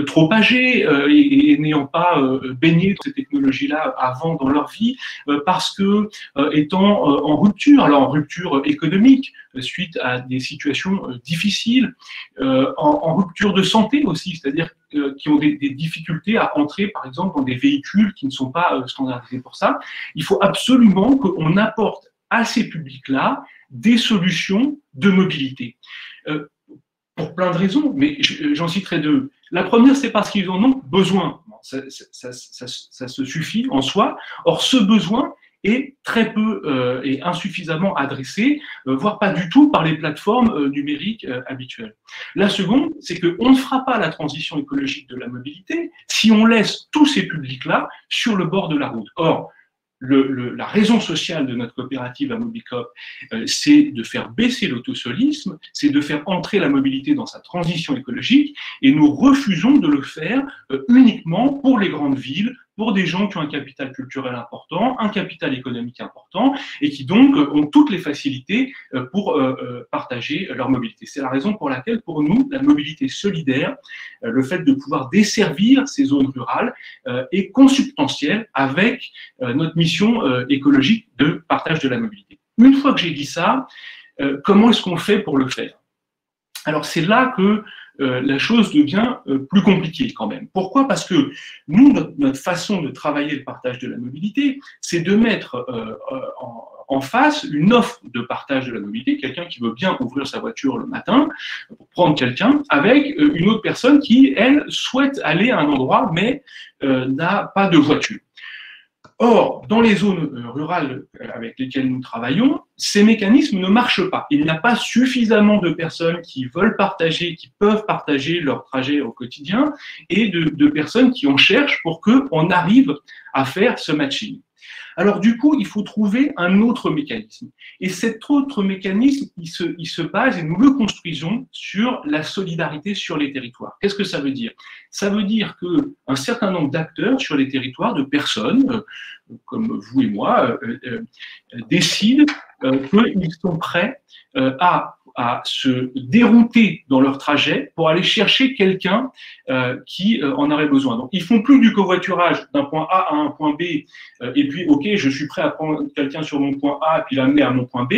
trop âgés et n'ayant pas baigné dans ces technologies-là avant dans leur vie, parce que étant en rupture, alors en rupture économique, suite à des situations difficiles, en rupture de santé aussi, c'est-à-dire qui ont des difficultés à entrer, par exemple, dans des véhicules qui ne sont pas standardisés pour ça. Il faut absolument qu'on apporte à ces publics-là des solutions de mobilité. Pour plein de raisons, mais j'en citerai deux. La première, c'est parce qu'ils en ont besoin. Ça se suffit en soi. Or, ce besoin est très peu et insuffisamment adressé, voire pas du tout par les plateformes numériques habituelles. La seconde, c'est qu'on ne fera pas la transition écologique de la mobilité si on laisse tous ces publics-là sur le bord de la route. Or, la raison sociale de notre coopérative à Mobicop, c'est de faire baisser l'autosolisme, c'est de faire entrer la mobilité dans sa transition écologique, et nous refusons de le faire uniquement pour les grandes villes, pour des gens qui ont un capital culturel important, un capital économique important, et qui donc ont toutes les facilités pour partager leur mobilité. C'est la raison pour laquelle, pour nous, la mobilité solidaire, le fait de pouvoir desservir ces zones rurales, est consubstantiel avec notre mission écologique de partage de la mobilité. Une fois que j'ai dit ça, comment est-ce qu'on fait pour le faire? Alors c'est là que la chose devient plus compliquée quand même. Pourquoi? Parce que nous, notre façon de travailler le partage de la mobilité, c'est de mettre en face une offre de partage de la mobilité, quelqu'un qui veut bien ouvrir sa voiture le matin pour prendre quelqu'un, avec une autre personne qui, elle, souhaite aller à un endroit mais n'a pas de voiture. Or, dans les zones rurales avec lesquelles nous travaillons, ces mécanismes ne marchent pas. Il n'y a pas suffisamment de personnes qui veulent partager, qui peuvent partager leur trajet au quotidien, et de personnes qui en cherchent pour qu'on arrive à faire ce matching. Alors du coup, il faut trouver un autre mécanisme. Et cet autre mécanisme, il se base, et nous le construisons, sur la solidarité sur les territoires. Qu'est-ce que ça veut dire? Ça veut dire qu'un certain nombre d'acteurs sur les territoires, de personnes, comme vous et moi, décident qu'ils sont prêts à se dérouter dans leur trajet pour aller chercher quelqu'un qui en aurait besoin. Donc, ils font plus du covoiturage d'un point A à un point B, et puis, ok, je suis prêt à prendre quelqu'un sur mon point A et puis l'amener à mon point B.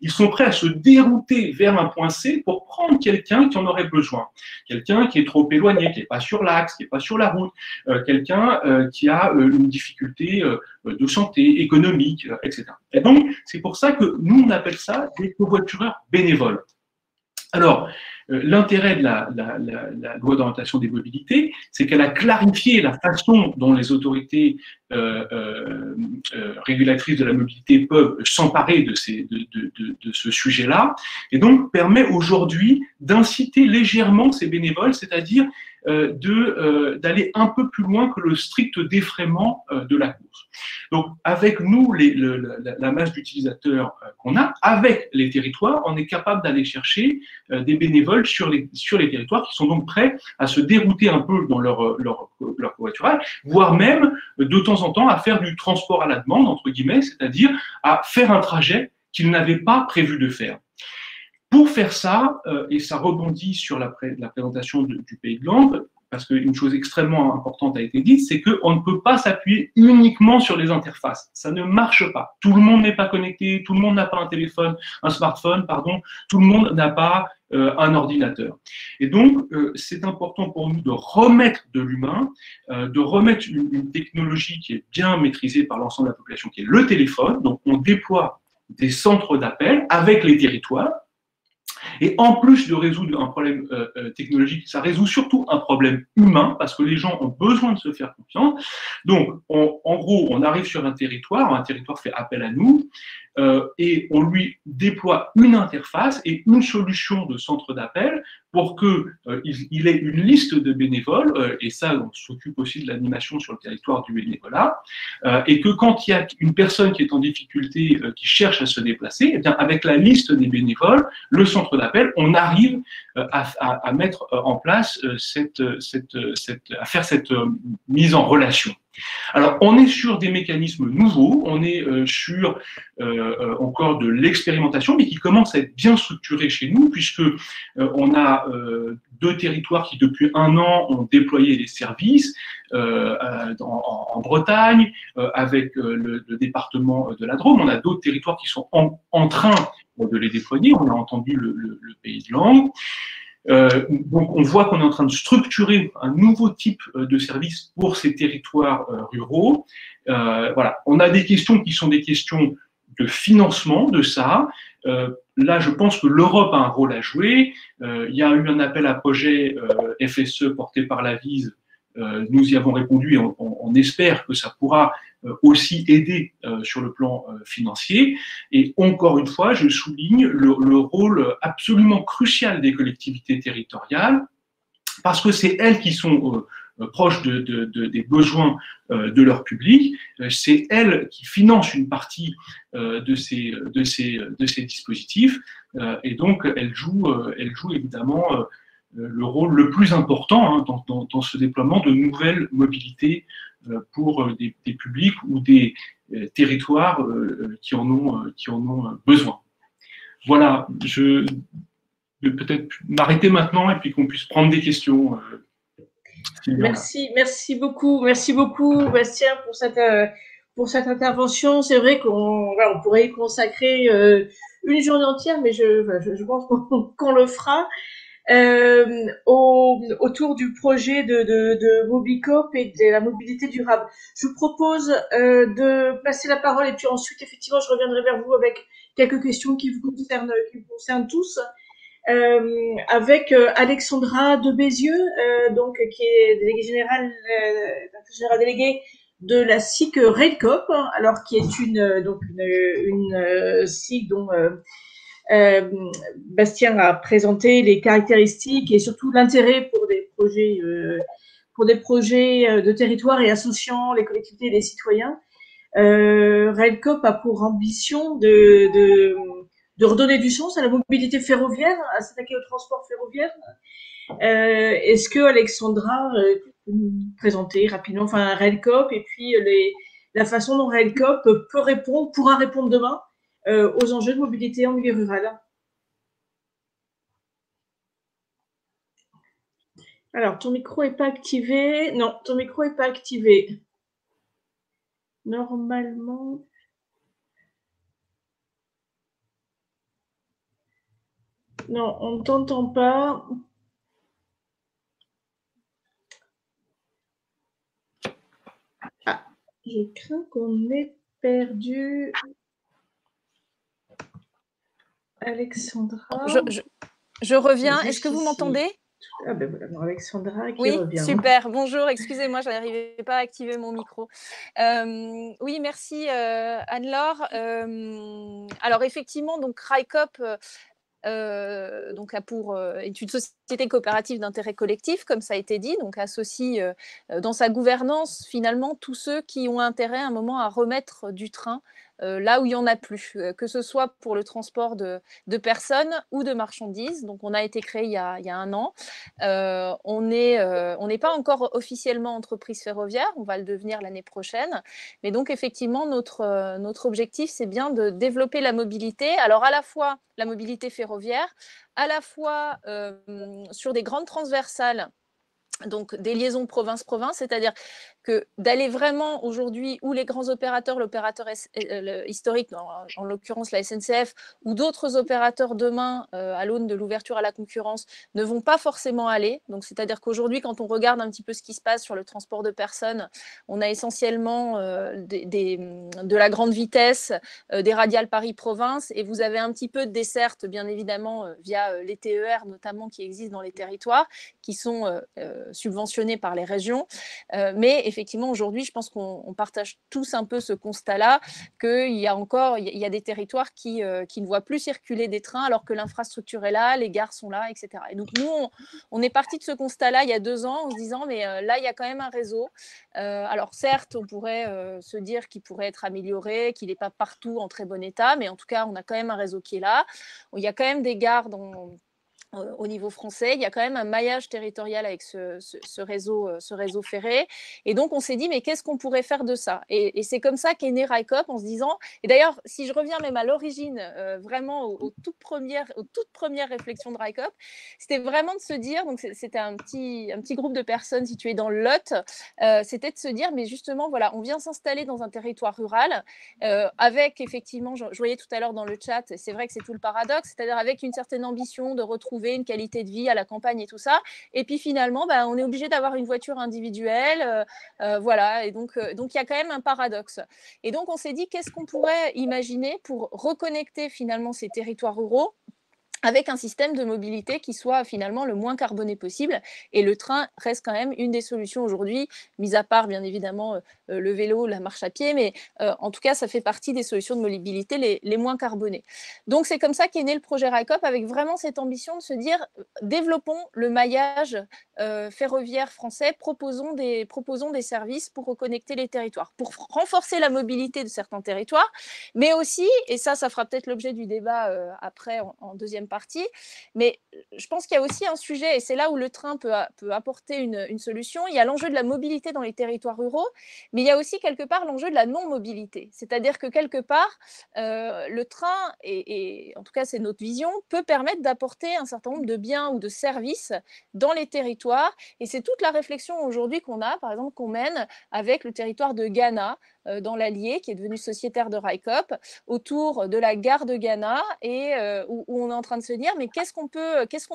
Ils sont prêts à se dérouter vers un point C pour prendre quelqu'un qui en aurait besoin. Quelqu'un qui est trop éloigné, qui n'est pas sur l'axe, qui n'est pas sur la route, quelqu'un qui a une difficulté de santé, économique, etc. Et donc, c'est pour ça que nous, on appelle ça des covoitureurs bénévoles. Alors, l'intérêt de la loi d'orientation des mobilités, c'est qu'elle a clarifié la façon dont les autorités régulatrices de la mobilité peuvent s'emparer de ce sujet-là, et donc permet aujourd'hui d'inciter légèrement ces bénévoles, c'est-à-dire d'aller un peu plus loin que le strict défraiement de la course. Donc, avec nous, la masse d'utilisateurs qu'on a, avec les territoires, on est capable d'aller chercher des bénévoles sur les territoires qui sont donc prêts à se dérouter un peu dans leur covoiturage, voire même, de temps en temps, à faire du transport à la demande, entre guillemets, c'est-à-dire à faire un trajet qu'ils n'avaient pas prévu de faire. Pour faire ça, et ça rebondit sur la présentation du Pays de Langres, parce qu'une chose extrêmement importante a été dite, c'est qu'on ne peut pas s'appuyer uniquement sur les interfaces. Ça ne marche pas. Tout le monde n'est pas connecté, tout le monde n'a pas un smartphone, tout le monde n'a pas un ordinateur. Et donc, c'est important pour nous de remettre de l'humain, de remettre une technologie qui est bien maîtrisée par l'ensemble de la population, qui est le téléphone. Donc, on déploie des centres d'appel avec les territoires, Et en plus de résoudre un problème technologique, ça résout surtout un problème humain, parce que les gens ont besoin de se faire confiance. Donc, en gros, on arrive sur un territoire fait appel à nous, et on lui déploie une interface et une solution de centre d'appel pour qu'il ait une liste de bénévoles, et ça, on s'occupe aussi de l'animation sur le territoire du bénévolat, et que quand il y a une personne qui est en difficulté, qui cherche à se déplacer, eh bien, avec la liste des bénévoles, le centre d'appel, on arrive à mettre en place à faire cette mise en relation. Alors, on est sur des mécanismes nouveaux, on est sur encore de l'expérimentation, mais qui commence à être bien structuré chez nous, puisque on a 2 territoires qui, depuis 1 an, ont déployé les services en Bretagne, avec le département de la Drôme. On a d'autres territoires qui sont en train de les déployer. On a entendu le Pays de Langres. Donc, on voit qu'on est en train de structurer un nouveau type de service pour ces territoires ruraux. Voilà. On a des questions qui sont des questions de financement de ça. Là, je pense que l'Europe a un rôle à jouer. Il y a eu un appel à projet FSE porté par la VISE. Nous y avons répondu et on espère que ça pourra aussi aider sur le plan financier. Et encore une fois, je souligne le rôle absolument crucial des collectivités territoriales, parce que c'est elles qui sont proches des besoins de leur public, c'est elles qui financent une partie de ces dispositifs, et donc elles jouent évidemment le rôle le plus important dans ce déploiement de nouvelles mobilités pour des publics ou des territoires qui en ont besoin. Voilà, je vais peut-être m'arrêter maintenant et puis qu'on puisse prendre des questions. Merci beaucoup, Bastien, pour cette intervention. C'est vrai qu'on pourrait y consacrer une journée entière, mais je pense qu'on le fera. Autour du projet de Mobicop et de la mobilité durable. Je vous propose de passer la parole et puis ensuite, effectivement, je reviendrai vers vous avec quelques questions qui vous concernent tous. Avec Alexandra de Bézieux, donc qui est déléguée générale déléguée de la SIC RailCop, alors qui est une SIC dont Bastien a présenté les caractéristiques et surtout l'intérêt pour des projets de territoire et associant les collectivités et les citoyens. RailCop a pour ambition de redonner du sens à la mobilité ferroviaire, à s'attaquer au transport ferroviaire. Est-ce que Alexandra peut nous présenter rapidement, RailCop et puis la façon dont RailCop pourra répondre demain aux enjeux de mobilité en milieu rural. Alors, ton micro n'est pas activé. Non, ton micro n'est pas activé. Normalement. Non, on ne t'entend pas. Ah, je crains qu'on ait perdu Alexandra. Je reviens. Est-ce que vous m'entendez? Ah ben voilà, Alexandra qui oui, revient. Oui, super. Bonjour, excusez-moi, je n'arrivais pas à activer mon micro. Oui, merci Anne-Laure. Alors effectivement, donc RailCop est une société coopérative d'intérêt collectif, comme ça a été dit, donc associe dans sa gouvernance finalement tous ceux qui ont intérêt à un moment à remettre du train là où il n'y en a plus, que ce soit pour le transport de personnes ou de marchandises. Donc, on a été créé il y a 1 an. On n'est pas encore officiellement entreprise ferroviaire, on va le devenir l'année prochaine. Mais donc, effectivement, notre objectif, c'est bien de développer la mobilité. Alors, à la fois la mobilité ferroviaire, à la fois sur des grandes transversales, donc des liaisons province-province, c'est-à-dire que d'aller vraiment aujourd'hui où les grands opérateurs, l'opérateur historique, en l'occurrence la SNCF, ou d'autres opérateurs demain, à l'aune de l'ouverture à la concurrence, ne vont pas forcément aller. Donc, c'est-à-dire qu'aujourd'hui, quand on regarde un petit peu ce qui se passe sur le transport de personnes, on a essentiellement de la grande vitesse, des radiales Paris-Province, et vous avez un petit peu de desserte, bien évidemment, via les TER notamment qui existent dans les territoires, qui sont subventionnés par les régions. Mais effectivement, aujourd'hui, je pense qu'on partage tous un peu ce constat-là, qu'il y a des territoires qui ne voient plus circuler des trains alors que l'infrastructure est là, les gares sont là, etc. Et donc, nous, on est parti de ce constat-là il y a 2 ans en se disant, mais là, il y a quand même un réseau. Alors, certes, on pourrait se dire qu'il pourrait être amélioré, qu'il n'est pas partout en très bon état, mais en tout cas, on a quand même un réseau qui est là. Il y a quand même des gares au niveau français, il y a quand même un maillage territorial avec ce réseau ferré. Et donc, on s'est dit, mais qu'est-ce qu'on pourrait faire de ça? Et c'est comme ça qu'est né RICOP, en se disant, et d'ailleurs, si je reviens même à l'origine, vraiment aux toutes premières réflexions de RICOP, c'était vraiment de se dire, donc c'était un petit groupe de personnes situées dans le Lot, c'était de se dire, mais justement, voilà, on vient s'installer dans un territoire rural, avec effectivement, je voyais tout à l'heure dans le chat, c'est vrai que c'est tout le paradoxe, c'est-à-dire avec une certaine ambition de retrouver une qualité de vie à la campagne et tout ça. Et puis finalement, on est obligé d'avoir une voiture individuelle. Voilà. Et donc, il y a quand même un paradoxe. Et donc, on s'est dit, qu'est-ce qu'on pourrait imaginer pour reconnecter finalement ces territoires ruraux avec un système de mobilité qui soit finalement le moins carboné possible. Et le train reste quand même une des solutions aujourd'hui, mis à part bien évidemment le vélo, la marche à pied, mais en tout cas, ça fait partie des solutions de mobilité les moins carbonées. Donc, c'est comme ça qu'est né le projet RICOP, avec vraiment cette ambition de se dire, développons le maillage ferroviaire français, proposons des services pour reconnecter les territoires, pour renforcer la mobilité de certains territoires, mais aussi, et ça fera peut-être l'objet du débat après en deuxième partie, mais je pense qu'il y a aussi un sujet, et c'est là où le train peut apporter une solution. Il y a l'enjeu de la mobilité dans les territoires ruraux, mais il y a aussi quelque part l'enjeu de la non-mobilité. C'est-à-dire que quelque part, le train, et en tout cas c'est notre vision, peut permettre d'apporter un certain nombre de biens ou de services dans les territoires, et c'est toute la réflexion aujourd'hui qu'on a, par exemple, qu'on mène avec le territoire de Ghana, dans l'Allier, qui est devenu sociétaire de RICOP, autour de la gare de Ghana, et où on est en train de se dire, mais qu'est-ce qu'on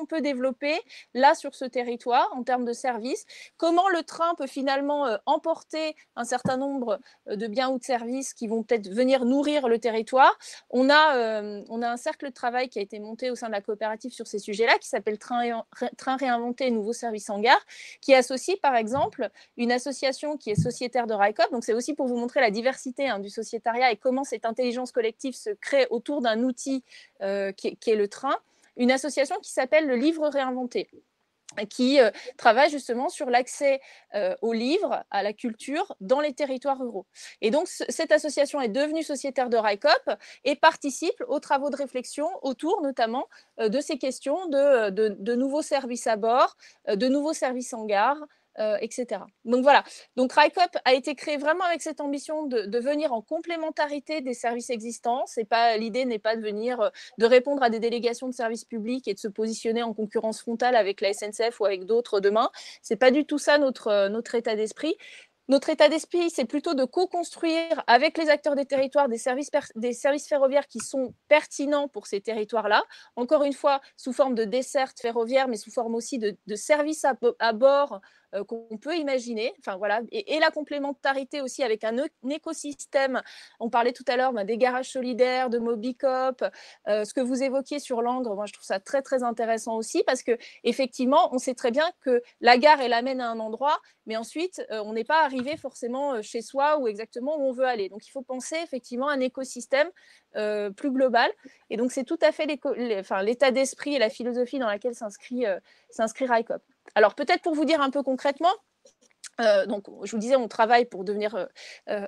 peut développer là sur ce territoire en termes de services? Comment le train peut finalement emporter un certain nombre de biens ou de services qui vont peut-être venir nourrir le territoire? On a un cercle de travail qui a été monté au sein de la coopérative sur ces sujets-là, qui s'appelle Train réinventé, nouveaux services en gare, qui associe par exemple une association qui est sociétaire de RICOP. Donc c'est aussi pour vous montrer la diversité du sociétariat et comment cette intelligence collective se crée autour d'un outil qui est le train. Une association qui s'appelle le Livre réinventé, qui travaille justement sur l'accès aux livres, à la culture dans les territoires ruraux. Et donc, cette association est devenue sociétaire de RICOP et participe aux travaux de réflexion autour notamment de ces questions de nouveaux services à bord, de nouveaux services en gare, etc. Donc voilà, donc RICOP a été créé vraiment avec cette ambition de venir en complémentarité des services existants. L'idée n'est pas de répondre à des délégations de services publics et de se positionner en concurrence frontale avec la SNCF ou avec d'autres demain. C'est pas du tout ça notre état d'esprit. Notre état d'esprit, c'est plutôt de co-construire avec les acteurs des territoires des services ferroviaires qui sont pertinents pour ces territoires-là. Encore une fois, sous forme de desserte ferroviaire, mais sous forme aussi de services à bord qu'on peut imaginer. Enfin, voilà. Et la complémentarité aussi avec un écosystème. On parlait tout à l'heure des garages solidaires, de Mobicop. Ce que vous évoquiez sur Langres, moi, je trouve ça très, très intéressant aussi parce qu'effectivement, on sait très bien que la gare, elle amène à un endroit, mais ensuite, on n'est pas arrivé forcément chez soi ou exactement où on veut aller. Donc, il faut penser effectivement à un écosystème plus global. Et donc, c'est tout à fait l'état d'esprit et la philosophie dans laquelle s'inscrit RICOP. Alors, peut-être pour vous dire un peu concrètement, donc, je vous disais, on travaille pour devenir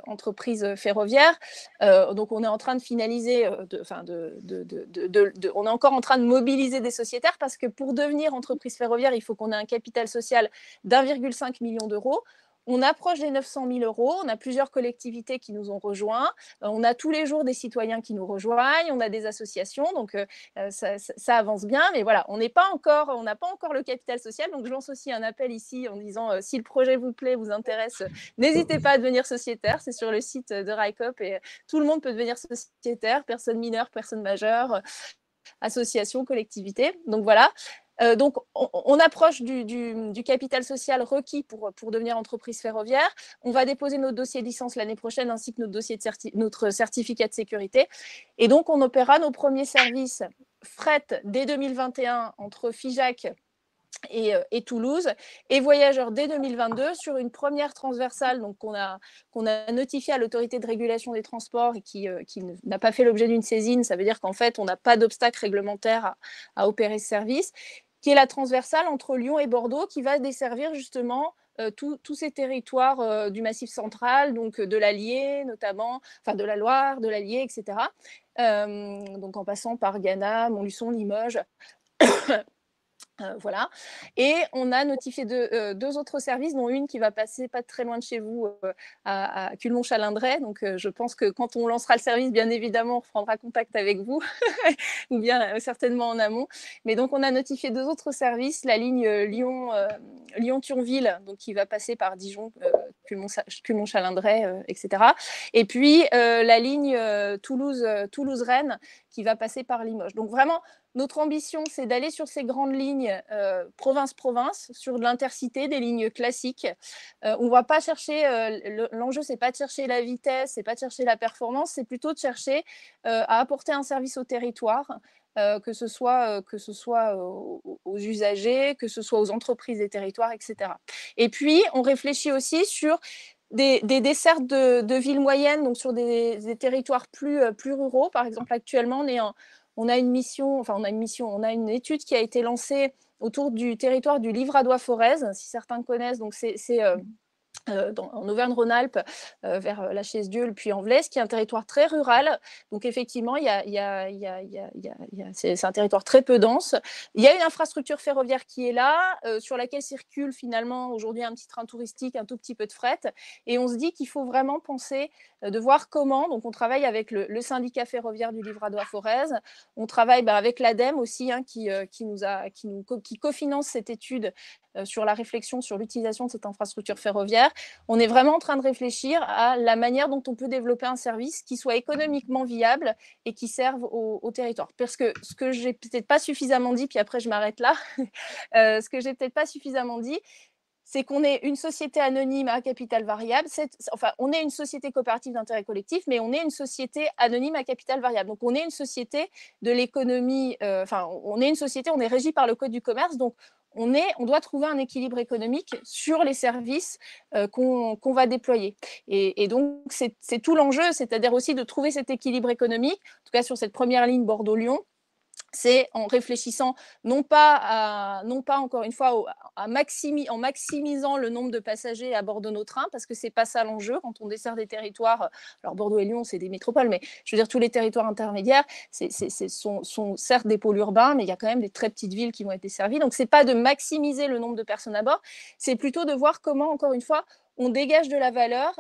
entreprise ferroviaire. Donc, on est en train de finaliser, on est encore en train de mobiliser des sociétaires parce que pour devenir entreprise ferroviaire, il faut qu'on ait un capital social d'1,5 million d'euros. On approche les 900 000 €. On a plusieurs collectivités qui nous ont rejoints. On a tous les jours des citoyens qui nous rejoignent. On a des associations. Donc, ça avance bien. Mais voilà, on n'a pas encore le capital social. Donc, je lance aussi un appel ici en disant si le projet vous plaît, vous intéresse, n'hésitez pas à devenir sociétaire. C'est sur le site de RICOP et tout le monde peut devenir sociétaire, personnes mineures, personnes majeures, associations, collectivités. Donc, voilà. Donc, on approche du capital social requis pour devenir entreprise ferroviaire. On va déposer notre dossier de licence l'année prochaine ainsi que notre certificat de sécurité. Et donc, on opérera nos premiers services fret dès 2021 entre Figeac et Toulouse, et voyageurs dès 2022 sur une première transversale donc qu'on a notifié à l'autorité de régulation des transports et qui n'a pas fait l'objet d'une saisine. Ça veut dire qu'en fait, on n'a pas d'obstacle réglementaire à opérer ce service, qui est la transversale entre Lyon et Bordeaux, qui va desservir justement tous ces territoires du Massif central, donc de l'Allier notamment, enfin de la Loire, de l'Allier, etc. Donc en passant par Gannat, Montluçon, Limoges. Voilà. Et on a notifié deux autres services, dont une qui va passer pas très loin de chez vous, à Culmont-Chalindray. Donc, je pense que quand on lancera le service, bien évidemment, on reprendra contact avec vous, ou bien certainement en amont. Mais donc, on a notifié deux autres services, la ligne Lyon-Thionville, donc qui va passer par Dijon, Culmont-Chalindray, etc. Et puis, la ligne Toulouse-Rennes, qui va passer par Limoges. Donc, vraiment, notre ambition, c'est d'aller sur ces grandes lignes province-province, sur de l'intercité, des lignes classiques. On ne va pas chercher, l'enjeu, ce n'est pas de chercher la vitesse, ce n'est pas de chercher la performance, c'est plutôt de chercher à apporter un service au territoire, que ce soit aux usagers, que ce soit aux entreprises des territoires, etc. Et puis, on réfléchit aussi sur des dessertes de villes moyennes, donc sur des territoires plus ruraux. Par exemple, actuellement, on a une étude qui a été lancée autour du territoire du Livradois-Forez, si certains connaissent. Donc, c'est en Auvergne-Rhône-Alpes, vers la Chaise-Dieu, le Puy-en-Velay, qui est un territoire très rural. Donc, effectivement, c'est un territoire très peu dense. Il y a une infrastructure ferroviaire qui est là, sur laquelle circule finalement aujourd'hui un petit train touristique, un tout petit peu de fret. Et on se dit qu'il faut vraiment penser de voir comment. Donc, on travaille avec le syndicat ferroviaire du Livradois-Forez. On travaille avec l'ADEME aussi, qui cofinance cette étude sur la réflexion sur l'utilisation de cette infrastructure ferroviaire. On est vraiment en train de réfléchir à la manière dont on peut développer un service qui soit économiquement viable et qui serve au territoire. Parce que ce que j'ai peut-être pas suffisamment dit, puis après je m'arrête là, ce que j'ai peut-être pas suffisamment dit, c'est qu'on est une société anonyme à capital variable. On est une société coopérative d'intérêt collectif, mais on est une société anonyme à capital variable. Donc, on est une société de l'économie, on est régi par le Code du commerce. Donc, on doit trouver un équilibre économique sur les services qu'on va déployer. Et donc, c'est tout l'enjeu, c'est-à-dire aussi de trouver cet équilibre économique, en tout cas sur cette première ligne Bordeaux-Lyon. C'est en réfléchissant non pas encore une fois en maximisant le nombre de passagers à bord de nos trains, parce que c'est pas ça l'enjeu quand on dessert des territoires. Alors Bordeaux et Lyon, c'est des métropoles, mais je veux dire tous les territoires intermédiaires, sont certes des pôles urbains, mais il y a quand même des très petites villes qui vont être desservies. Donc c'est pas de maximiser le nombre de personnes à bord, c'est plutôt de voir comment, encore une fois, on dégage de la valeur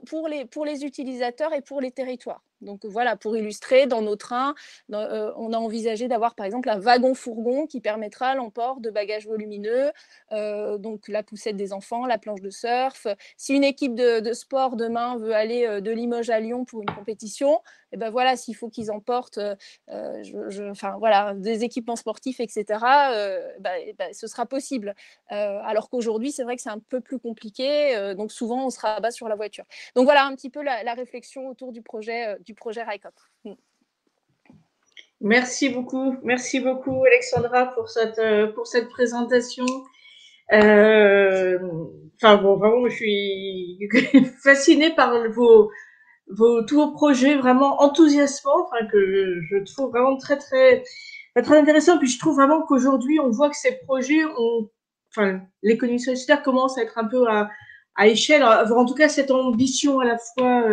pour les utilisateurs et pour les territoires. Donc voilà, pour illustrer, dans nos trains, on a envisagé d'avoir par exemple un wagon-fourgon qui permettra l'emport de bagages volumineux, donc la poussette des enfants, la planche de surf. Si une équipe de sport demain veut aller de Limoges à Lyon pour une compétition, et ben voilà, s'il faut qu'ils emportent des équipements sportifs, etc., ce sera possible. Alors qu'aujourd'hui, c'est vrai que c'est un peu plus compliqué, donc souvent on se rabat sur la voiture. Donc voilà un petit peu la réflexion autour du projet RICOP. Merci beaucoup Alexandra pour cette présentation. Vraiment, je suis fascinée par tous vos projets vraiment enthousiasmants, que je trouve vraiment très très très intéressant. Puis je trouve vraiment qu'aujourd'hui on voit que ces projets l'économie sociétaire commence à être un peu à échelle, avoir en tout cas cette ambition à la fois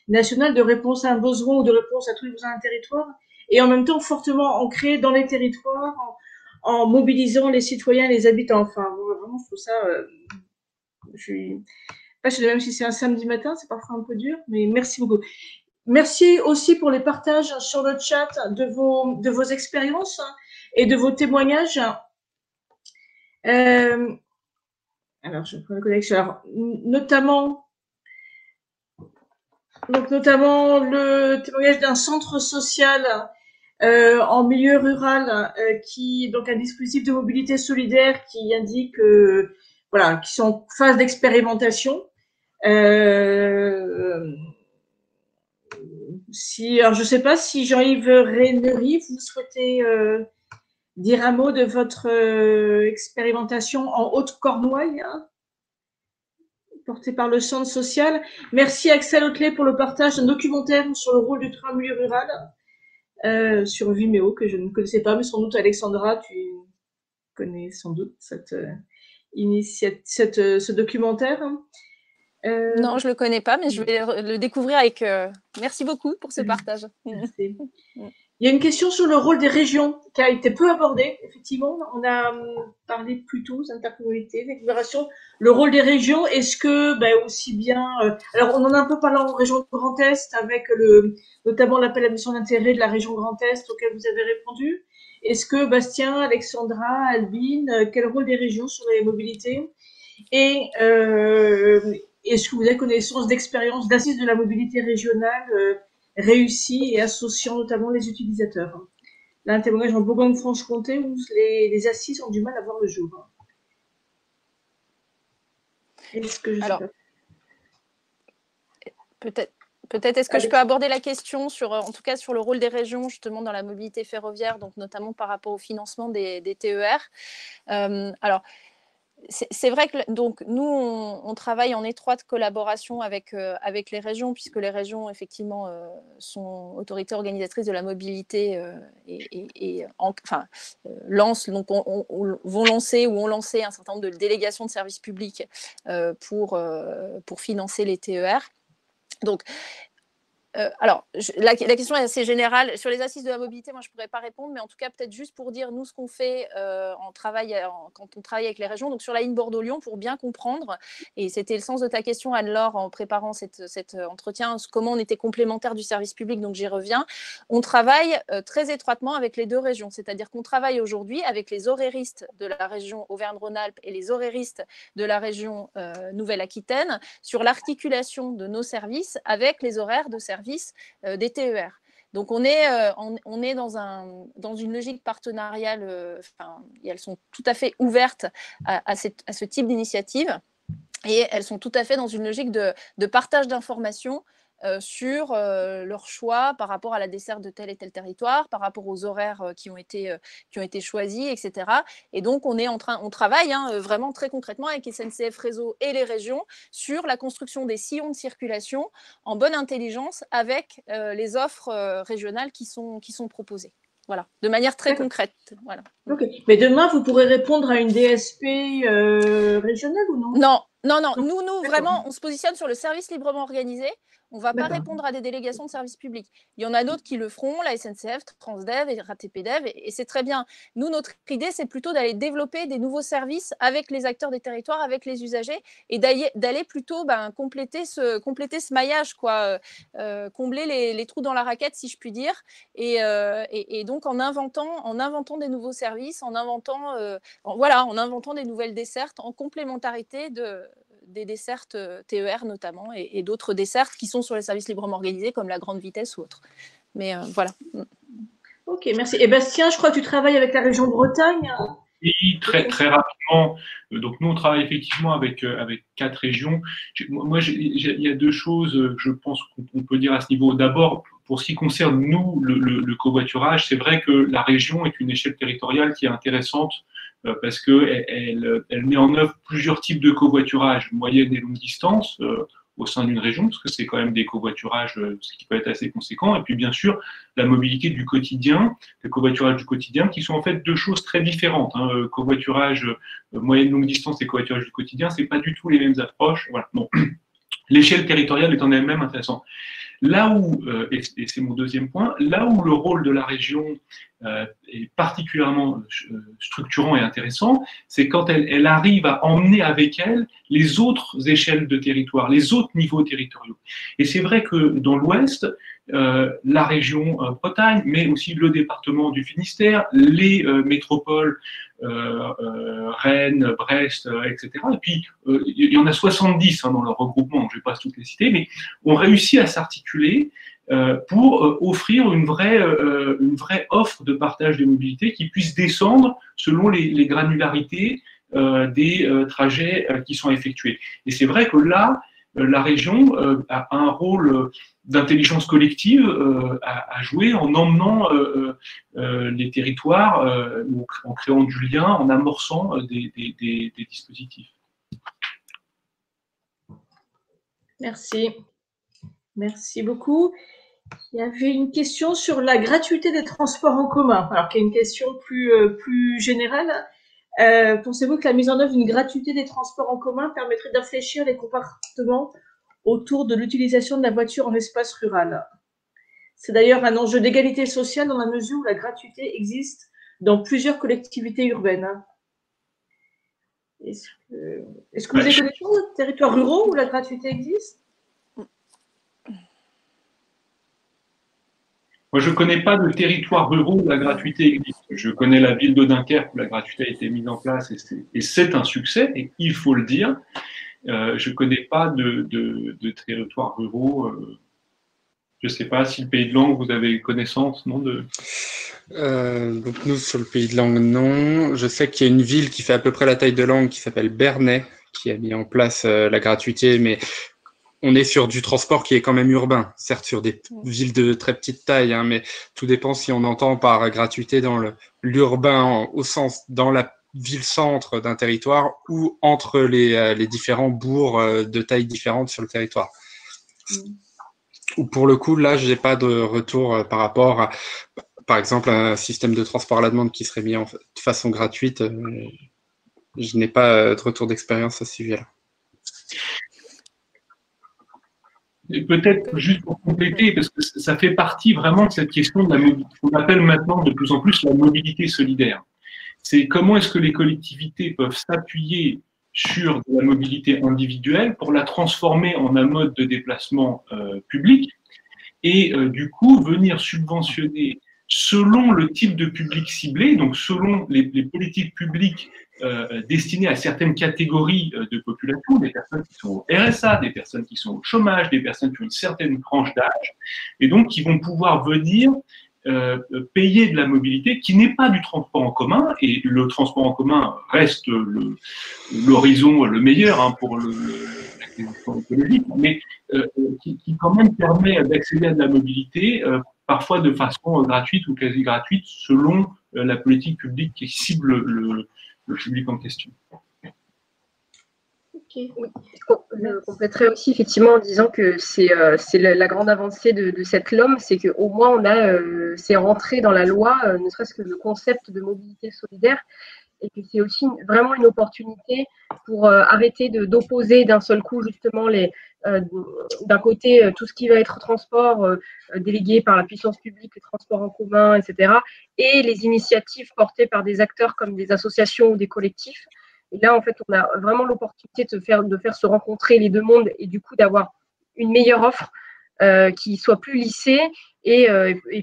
nationale de réponse à un besoin ou de réponse à tous les besoins d'un territoire, et en même temps fortement ancré dans les territoires, en mobilisant les citoyens, les habitants. Vraiment, je je sais même si c'est un samedi matin, c'est parfois un peu dur, mais merci beaucoup. Merci aussi pour les partages sur le chat de vos expériences et de vos témoignages. Alors, je prends la connexion. Alors, notamment le témoignage d'un centre social en milieu rural qui donc un dispositif de mobilité solidaire qui indique voilà, qui sont en phase d'expérimentation. Alors je sais pas si Jean-Yves Reynery, vous souhaitez dire un mot de votre expérimentation en Haute-Cornouailles, hein, portée par le centre social. Merci Axel Autelet pour le partage d'un documentaire sur le rôle du train en milieu rural sur Vimeo, que je ne connaissais pas, mais sans doute Alexandra, tu connais sans doute ce documentaire. Non, je ne le connais pas, mais je vais le découvrir avec… Merci beaucoup pour ce partage. Merci. Il y a une question sur le rôle des régions qui a été peu abordée. Effectivement, on a parlé plus tôt, intercommunalité, d'agglomération. Le rôle des régions, est-ce que aussi bien… alors, on en a un peu parlé en région Grand Est avec notamment l'appel à mission d'intérêt de la région Grand Est auquel vous avez répondu. Est-ce que Bastien, Alexandra, Albine, quel rôle des régions sur les mobilités? Et est-ce que vous avez connaissance d'expériences d'assises de la mobilité régionale réussies et associant notamment les utilisateurs? Là, un témoignage en Bourgogne-Franche-Comté où les assises ont du mal à voir le jour. Est-ce que je Alors, peut-être est-ce que je peux aborder la question en tout cas sur le rôle des régions justement dans la mobilité ferroviaire, donc notamment par rapport au financement des TER. Alors, c'est vrai que donc, nous, on travaille en étroite collaboration avec les régions, puisque les régions, effectivement, sont autorités organisatrices de la mobilité lancent, donc vont lancer ou ont lancé un certain nombre de délégations de services publics pour financer les TER. Donc, alors, la question est assez générale. Sur les assises de la mobilité, moi, je ne pourrais pas répondre, mais en tout cas, peut-être juste pour dire, nous, ce qu'on fait quand on travaille avec les régions, donc sur la ligne Bordeaux-Lyon, pour bien comprendre, et c'était le sens de ta question, Anne-Laure, en préparant cet entretien, comment on était complémentaire du service public, donc j'y reviens. On travaille très étroitement avec les deux régions, c'est-à-dire qu'on travaille aujourd'hui avec les horaires,istes de la région Auvergne-Rhône-Alpes et les horaires,istes de la région Nouvelle-Aquitaine sur l'articulation de nos services avec les horaires de service des TER. Donc, on est dans une logique partenariale, elles sont tout à fait ouvertes à ce type d'initiative et elles sont tout à fait dans une logique de partage d'informations sur leur choix par rapport à la desserte de tel et tel territoire, par rapport aux horaires qui ont été choisis, etc. Et donc, on travaille vraiment très concrètement avec SNCF Réseau et les régions sur la construction des sillons de circulation en bonne intelligence avec les offres régionales qui sont proposées. Voilà, de manière très concrète. Voilà. Ok. Mais demain, vous pourrez répondre à une DSP régionale ou non? Non. Nous, vraiment, on se positionne sur le service librement organisé. On ne va pas répondre à des délégations de services publics. Il y en a d'autres qui le feront, la SNCF, Transdev et RATP-Dev, et c'est très bien. Nous, notre idée, c'est plutôt d'aller développer des nouveaux services avec les acteurs des territoires, avec les usagers, et d'aller plutôt compléter ce maillage, combler les trous dans la raquette, si je puis dire, et donc en inventant des nouveaux services, en inventant des nouvelles dessertes, en complémentarité des dessertes TER notamment et d'autres dessertes qui sont sur les services librement organisés comme la grande vitesse ou autres. Mais voilà. Ok, merci. Et Bastien, je crois que tu travailles avec la région Bretagne. Oui, très, très rapidement. Donc, nous, on travaille effectivement avec 4 régions. Moi, il y a 2 choses, je pense qu'on peut dire à ce niveau. D'abord, pour ce qui concerne nous, le covoiturage, c'est vrai que la région est une échelle territoriale qui est intéressante parce qu'elle met en œuvre plusieurs types de covoiturage, moyenne et longue distance, au sein d'une région, parce que c'est quand même des covoiturages, ce qui peut être assez conséquent. Et puis, bien sûr, la mobilité du quotidien, le covoiturage du quotidien, qui sont en fait 2 choses très différentes. Covoiturage moyenne longue distance et covoiturage du quotidien, c'est pas du tout les mêmes approches. Voilà. Bon. L'échelle territoriale est en elle-même intéressante. Là où, et c'est mon deuxième point, là où le rôle de la région est particulièrement structurant et intéressant, c'est quand elle arrive à emmener avec elle les autres échelles de territoire, les autres niveaux territoriaux. Et c'est vrai que dans l'Ouest, la région Bretagne, mais aussi le département du Finistère, les métropoles Rennes, Brest, etc. Et puis, il y en a 70 dans leur regroupement, je ne vais pas toutes les citer, mais on réussit à s'articuler pour offrir une vraie offre de partage des mobilités qui puisse descendre selon les granularités des trajets qui sont effectués. Et c'est vrai que là, la région a un rôle d'intelligence collective à jouer en emmenant les territoires, en créant du lien, en amorçant des dispositifs. Merci. Merci beaucoup. Il y avait une question sur la gratuité des transports en commun, alors qui est une question plus générale. Pensez-vous que la mise en œuvre d'une gratuité des transports en commun permettrait d'infléchir les comportements autour de l'utilisation de la voiture en espace rural? C'est d'ailleurs un enjeu d'égalité sociale dans la mesure où la gratuité existe dans plusieurs collectivités urbaines. Est-ce que vous avez connaissance de territoires ruraux où la gratuité existe? Moi, je ne connais pas de territoire ruraux où la gratuité existe. Je connais la ville de Dunkerque où la gratuité a été mise en place et c'est un succès, et il faut le dire. Je ne connais pas de territoires ruraux. Je ne sais pas si le Pays de Langres, vous avez connaissance, non donc nous, sur le Pays de Langres, non. Je sais qu'il y a une ville qui fait à peu près la taille de Langres qui s'appelle Bernay, qui a mis en place la gratuité, mais on est sur du transport qui est quand même urbain, certes sur des villes de très petite taille, hein, mais tout dépend si on entend par gratuité dans l'urbain au sens dans la ville-centre d'un territoire ou entre les différents bourgs de taille différente sur le territoire. Ou pour le coup, là, j'ai pas de retour par rapport à, par exemple, un système de transport à la demande qui serait mis de façon gratuite. Je n'ai pas de retour d'expérience à ce sujet-là. Et peut-être juste pour compléter, parce que ça fait partie vraiment de cette question de la mobilité, qu'on appelle maintenant de plus en plus la mobilité solidaire. C'est comment est-ce que les collectivités peuvent s'appuyer sur de la mobilité individuelle pour la transformer en un mode de déplacement public et du coup venir subventionner selon le type de public ciblé, donc selon les politiques publiques destinées à certaines catégories de population, des personnes qui sont au RSA, des personnes qui sont au chômage, des personnes qui ont une certaine tranche d'âge, et donc qui vont pouvoir venir payer de la mobilité qui n'est pas du transport en commun, et le transport en commun reste l'horizon le meilleur pour la question écologique, mais qui quand même permet d'accéder à de la mobilité, parfois de façon gratuite ou quasi gratuite, selon la politique publique qui cible le public en question. Oui. Je compléterai aussi effectivement en disant que c'est la grande avancée de cette LOM, c'est qu'au moins on a c'est rentré dans la loi, ne serait-ce que le concept de mobilité solidaire, et que c'est aussi vraiment une opportunité pour arrêter d'opposer d'un seul coup justement d'un côté tout ce qui va être transport délégué par la puissance publique, les transports en commun, etc., et les initiatives portées par des acteurs comme des associations ou des collectifs. Et là, en fait, on a vraiment l'opportunité de faire se rencontrer les deux mondes et du coup d'avoir une meilleure offre qui soit plus lissée et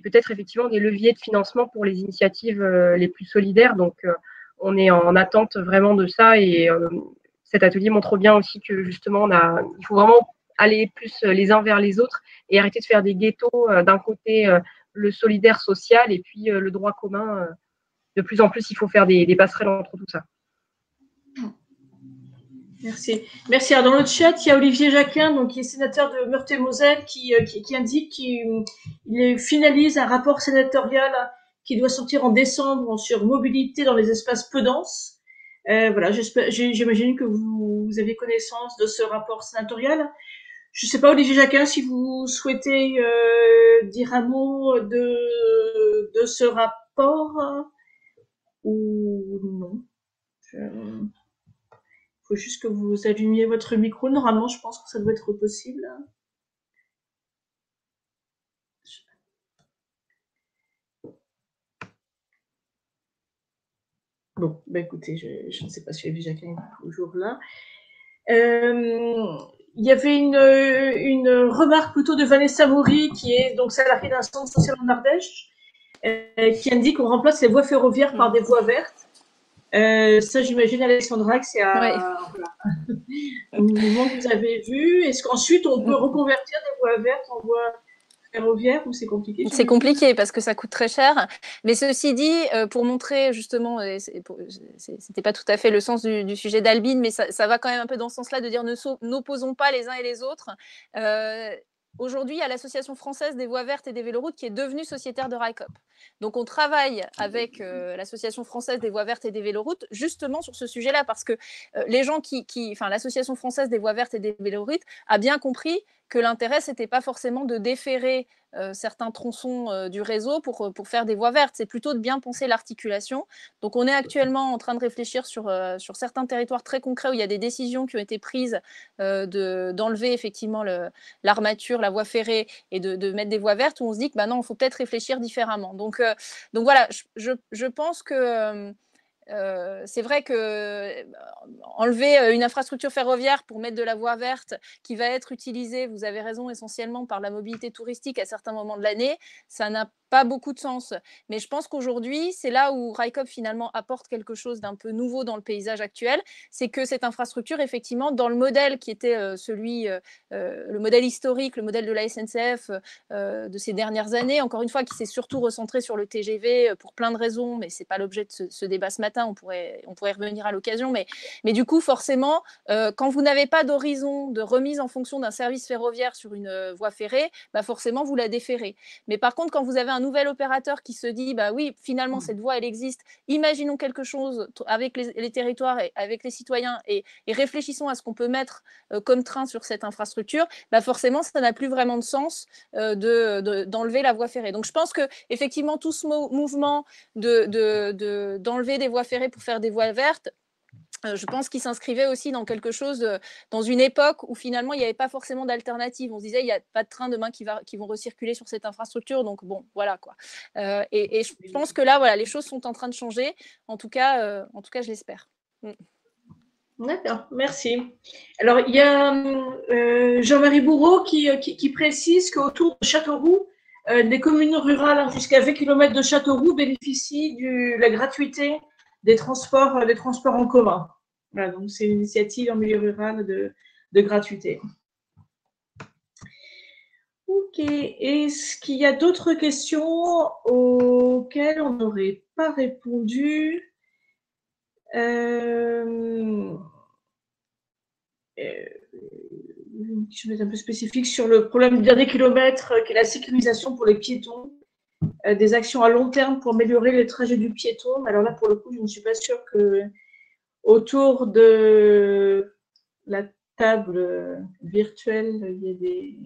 peut-être effectivement des leviers de financement pour les initiatives les plus solidaires. Donc, on est en attente vraiment de ça et cet atelier montre bien aussi que justement, il faut vraiment aller plus les uns vers les autres et arrêter de faire des ghettos. D'un côté, le solidaire social et puis le droit commun. De plus en plus, il faut faire des passerelles entre tout ça. Merci. Merci. Alors, dans le chat, il y a Olivier Jacquin, donc, qui est sénateur de Meurthe-et-Moselle, qui indique qu'il finalise un rapport sénatorial qui doit sortir en décembre sur mobilité dans les espaces peu denses. Voilà, j'imagine que vous avez connaissance de ce rapport sénatorial. Je ne sais pas, Olivier Jacquin, si vous souhaitez dire un mot de ce rapport ou non. Il faut juste que vous allumiez votre micro. Normalement, je pense que ça doit être possible. Bon, bah écoutez, je ne sais pas si Jacqueline est toujours là. Il y avait une remarque plutôt de Vanessa Maury, qui est donc salariée d'un centre social en Ardèche, qui indique qu'on remplace les voies ferroviaires par des voies vertes. Ça, j'imagine, Alexandra, que c'est voilà, un mouvement que vous avez vu. Est-ce qu'ensuite, on peut reconvertir des voies vertes en voies ferroviaires ou c'est compliqué? C'est compliqué parce que ça coûte très cher. Mais ceci dit, pour montrer justement, c'était pas tout à fait le sens du sujet d'Albine, mais ça va quand même un peu dans ce sens-là de dire n'opposons pas les uns et les autres. Aujourd'hui, il y a l'Association française des voies vertes et des véloroutes qui est devenue sociétaire de RICOP. Donc, on travaille avec l'Association française des voies vertes et des véloroutes justement sur ce sujet-là parce que les gens l'Association française des voies vertes et des véloroutes a bien compris que l'intérêt, c'était pas forcément de déférer certains tronçons du réseau pour faire des voies vertes. C'est plutôt de bien penser l'articulation. Donc, on est actuellement en train de réfléchir sur certains territoires très concrets où il y a des décisions qui ont été prises d'enlever effectivement l'armature, la voie ferrée et de mettre des voies vertes où on se dit que non, il faut peut-être réfléchir différemment. Donc voilà, je pense que c'est vrai que enlever une infrastructure ferroviaire pour mettre de la voie verte qui va être utilisée, vous avez raison, essentiellement par la mobilité touristique à certains moments de l'année, ça n'a pas beaucoup de sens. Mais je pense qu'aujourd'hui, c'est là où RICOP finalement apporte quelque chose d'un peu nouveau dans le paysage actuel, c'est que cette infrastructure, effectivement, dans le modèle qui était le modèle historique, le modèle de la SNCF de ces dernières années, encore une fois, qui s'est surtout recentré sur le TGV pour plein de raisons, mais ce n'est pas l'objet de ce débat ce matin, on pourrait y revenir à l'occasion, mais du coup, forcément, quand vous n'avez pas d'horizon de remise en fonction d'un service ferroviaire sur une voie ferrée, forcément, vous la déférez. Mais par contre, quand vous avez un nouvel opérateur qui se dit, oui, finalement, cette voie, elle existe, imaginons quelque chose avec les territoires et avec les citoyens et réfléchissons à ce qu'on peut mettre comme train sur cette infrastructure, forcément, ça n'a plus vraiment de sens d'enlever la voie ferrée. Donc, je pense qu'effectivement, tout ce mouvement d'enlever des voies ferrées pour faire des voies vertes, je pense qu'il s'inscrivait aussi dans quelque chose, dans une époque où finalement il n'y avait pas forcément d'alternative. On se disait il n'y a pas de train demain qui vont recirculer sur cette infrastructure, donc bon, voilà quoi. Et je pense que là, voilà, les choses sont en train de changer. En tout cas, je l'espère. D'accord, merci. Alors, il y a Jean-Marie Bourreau qui précise qu'autour de Châteauroux, des communes rurales jusqu'à 20 km de Châteauroux bénéficient de la gratuité des transports en commun. Voilà, donc c'est une initiative en milieu rural de gratuité. Ok, est-ce qu'il y a d'autres questions auxquelles on n'aurait pas répondu? Je vais être un peu spécifique sur le problème du dernier kilomètre, qui est la sécurisation pour les piétons, des actions à long terme pour améliorer les trajets du piéton. Alors là, pour le coup, je ne suis pas sûre que autour de la table virtuelle, il y ait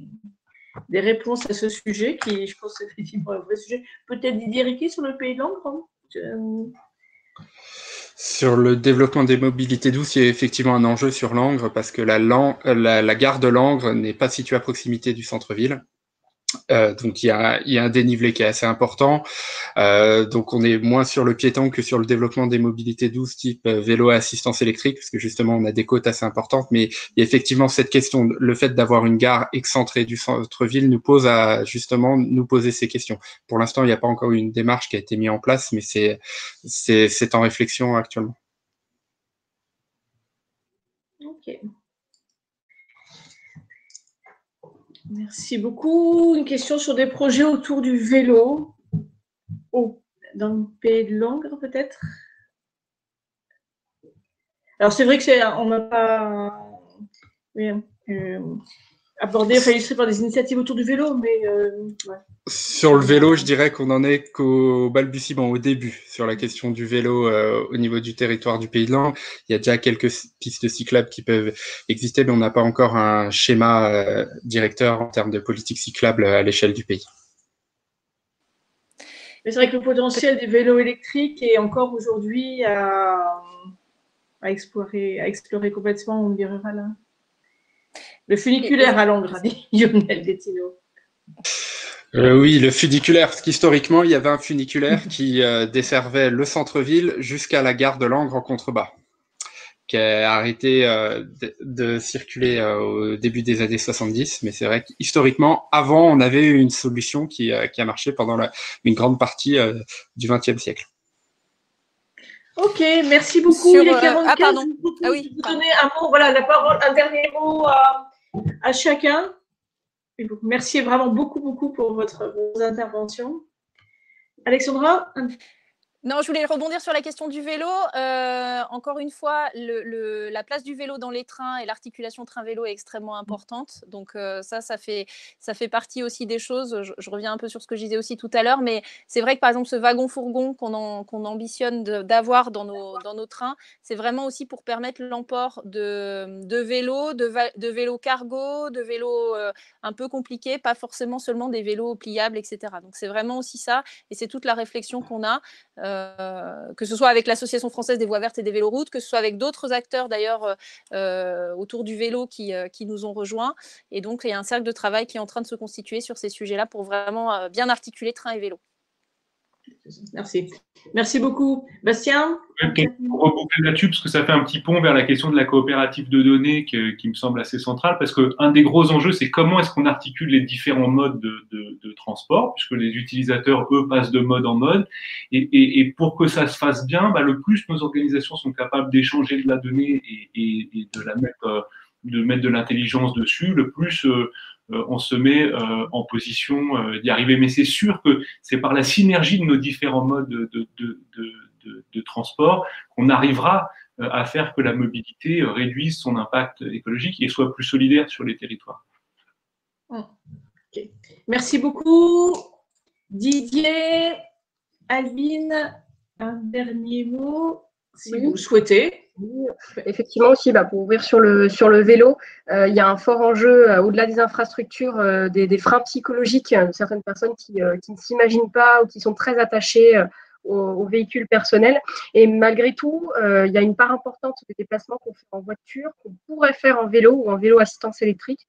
des réponses à ce sujet, qui, je pense, est effectivement un vrai sujet. Peut-être Didier Riquet sur le Pays de Langres. Sur le développement des mobilités douces, il y a effectivement un enjeu sur Langres parce que la gare de Langres n'est pas située à proximité du centre-ville. Donc il y a un dénivelé qui est assez important. Donc on est moins sur le piéton que sur le développement des mobilités douces type vélo à assistance électrique, parce que justement on a des côtes assez importantes. Mais il y a effectivement cette question, le fait d'avoir une gare excentrée du centre-ville nous pose à justement nous poser ces questions. Pour l'instant, il n'y a pas encore eu une démarche qui a été mise en place, mais c'est en réflexion actuellement. Ok. Merci beaucoup. Une question sur des projets autour du vélo, dans le Pays de Langres peut-être. Alors c'est vrai que on n'a pas abordé, illustré par des initiatives autour du vélo, mais ouais. Sur le vélo, je dirais qu'on en est qu'au balbutiement, au début, sur la question du vélo au niveau du territoire du Pays de Langres. Il y a déjà quelques pistes cyclables qui peuvent exister, mais on n'a pas encore un schéma directeur en termes de politique cyclable à l'échelle du pays. Mais c'est vrai que le potentiel des vélos électriques est encore aujourd'hui à explorer complètement au milieu rural. Hein. Le funiculaire à Langres, a dit Lionel Détineau. Oui, le funiculaire, parce qu'historiquement, il y avait un funiculaire qui desservait le centre-ville jusqu'à la gare de Langres en contrebas, qui a arrêté de circuler au début des années 70. Mais c'est vrai qu'historiquement, avant, on avait eu une solution qui a marché pendant une grande partie du XXe siècle. Ok, merci beaucoup. Sur, Il est 45. pardon. Je vais vous donner un mot, voilà, la parole, un dernier mot à chacun. Merci vraiment beaucoup pour vos interventions. Alexandra? Non, je voulais rebondir sur la question du vélo. Encore une fois, la place du vélo dans les trains et l'articulation train-vélo est extrêmement importante. Donc ça fait partie aussi des choses. Je reviens un peu sur ce que je disais aussi tout à l'heure, mais c'est vrai que par exemple ce wagon-fourgon qu'on ambitionne d'avoir dans nos trains, c'est vraiment aussi pour permettre l'emport de vélos, de vélos cargo, de vélos un peu compliqués, pas forcément seulement des vélos pliables, etc. Donc c'est vraiment aussi ça, et c'est toute la réflexion qu'on a. Que ce soit avec l'Association française des voies vertes et des véloroutes, que ce soit avec d'autres acteurs d'ailleurs autour du vélo qui nous ont rejoints. Et donc, il y a un cercle de travail qui est en train de se constituer sur ces sujets-là pour vraiment bien articuler train et vélo. Merci beaucoup. Bastien? Pour reboucler là-dessus, parce que ça fait un petit pont vers la question de la coopérative de données qui me semble assez centrale, parce qu'un des gros enjeux, c'est comment est-ce qu'on articule les différents modes de transport, puisque les utilisateurs, eux, passent de mode en mode. Et pour que ça se fasse bien, le plus nos organisations sont capables d'échanger de la donnée et de mettre de l'intelligence dessus, le plus on se met en position d'y arriver. Mais c'est sûr que c'est par la synergie de nos différents modes de transport qu'on arrivera à faire que la mobilité réduise son impact écologique et soit plus solidaire sur les territoires. Okay. Merci beaucoup. Didier, Albine, un dernier mot, si vous le souhaitez. Oui, effectivement aussi, pour ouvrir sur le vélo, il y a un fort enjeu au-delà des infrastructures, des freins psychologiques de certaines personnes qui ne s'imaginent pas ou qui sont très attachées aux véhicules personnels. Et malgré tout, il y a une part importante des déplacements qu'on fait en voiture, qu'on pourrait faire en vélo ou en vélo assistance électrique.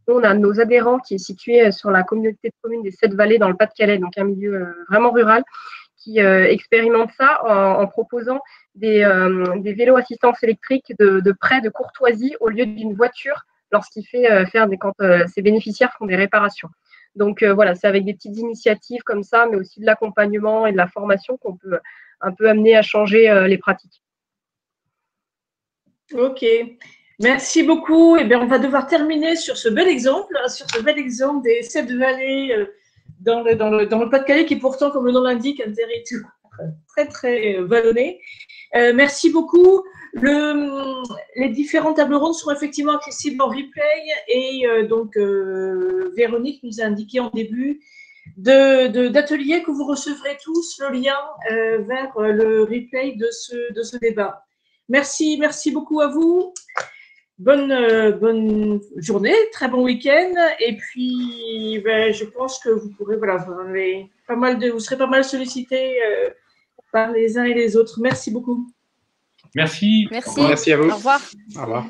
Nous, on a nos adhérents qui est situé sur la communauté de communes des 7 Vallées dans le Pas-de-Calais, donc un milieu vraiment rural, qui expérimente ça en proposant des vélos assistance électrique de prêt de courtoisie au lieu d'une voiture lorsqu'il fait quand ses bénéficiaires font des réparations. Donc voilà, c'est avec des petites initiatives comme ça, mais aussi de l'accompagnement et de la formation qu'on peut un peu amener à changer les pratiques. Ok, merci beaucoup. Eh bien, on va devoir terminer sur ce bel exemple des 7 vallées dans le Pas-de-Calais, qui est pourtant, comme le nom l'indique, un territoire très, très vallonné. Merci beaucoup. Les différentes tables rondes sont effectivement accessibles en replay et Véronique nous a indiqué en début d'atelier que vous recevrez tous le lien vers le replay de ce débat. Merci beaucoup à vous. Bonne journée, très bon week-end. Et puis, je pense que vous pourrez, vous serez pas mal sollicités par les uns et les autres. Merci beaucoup. Merci. Merci à vous. Au revoir. Au revoir.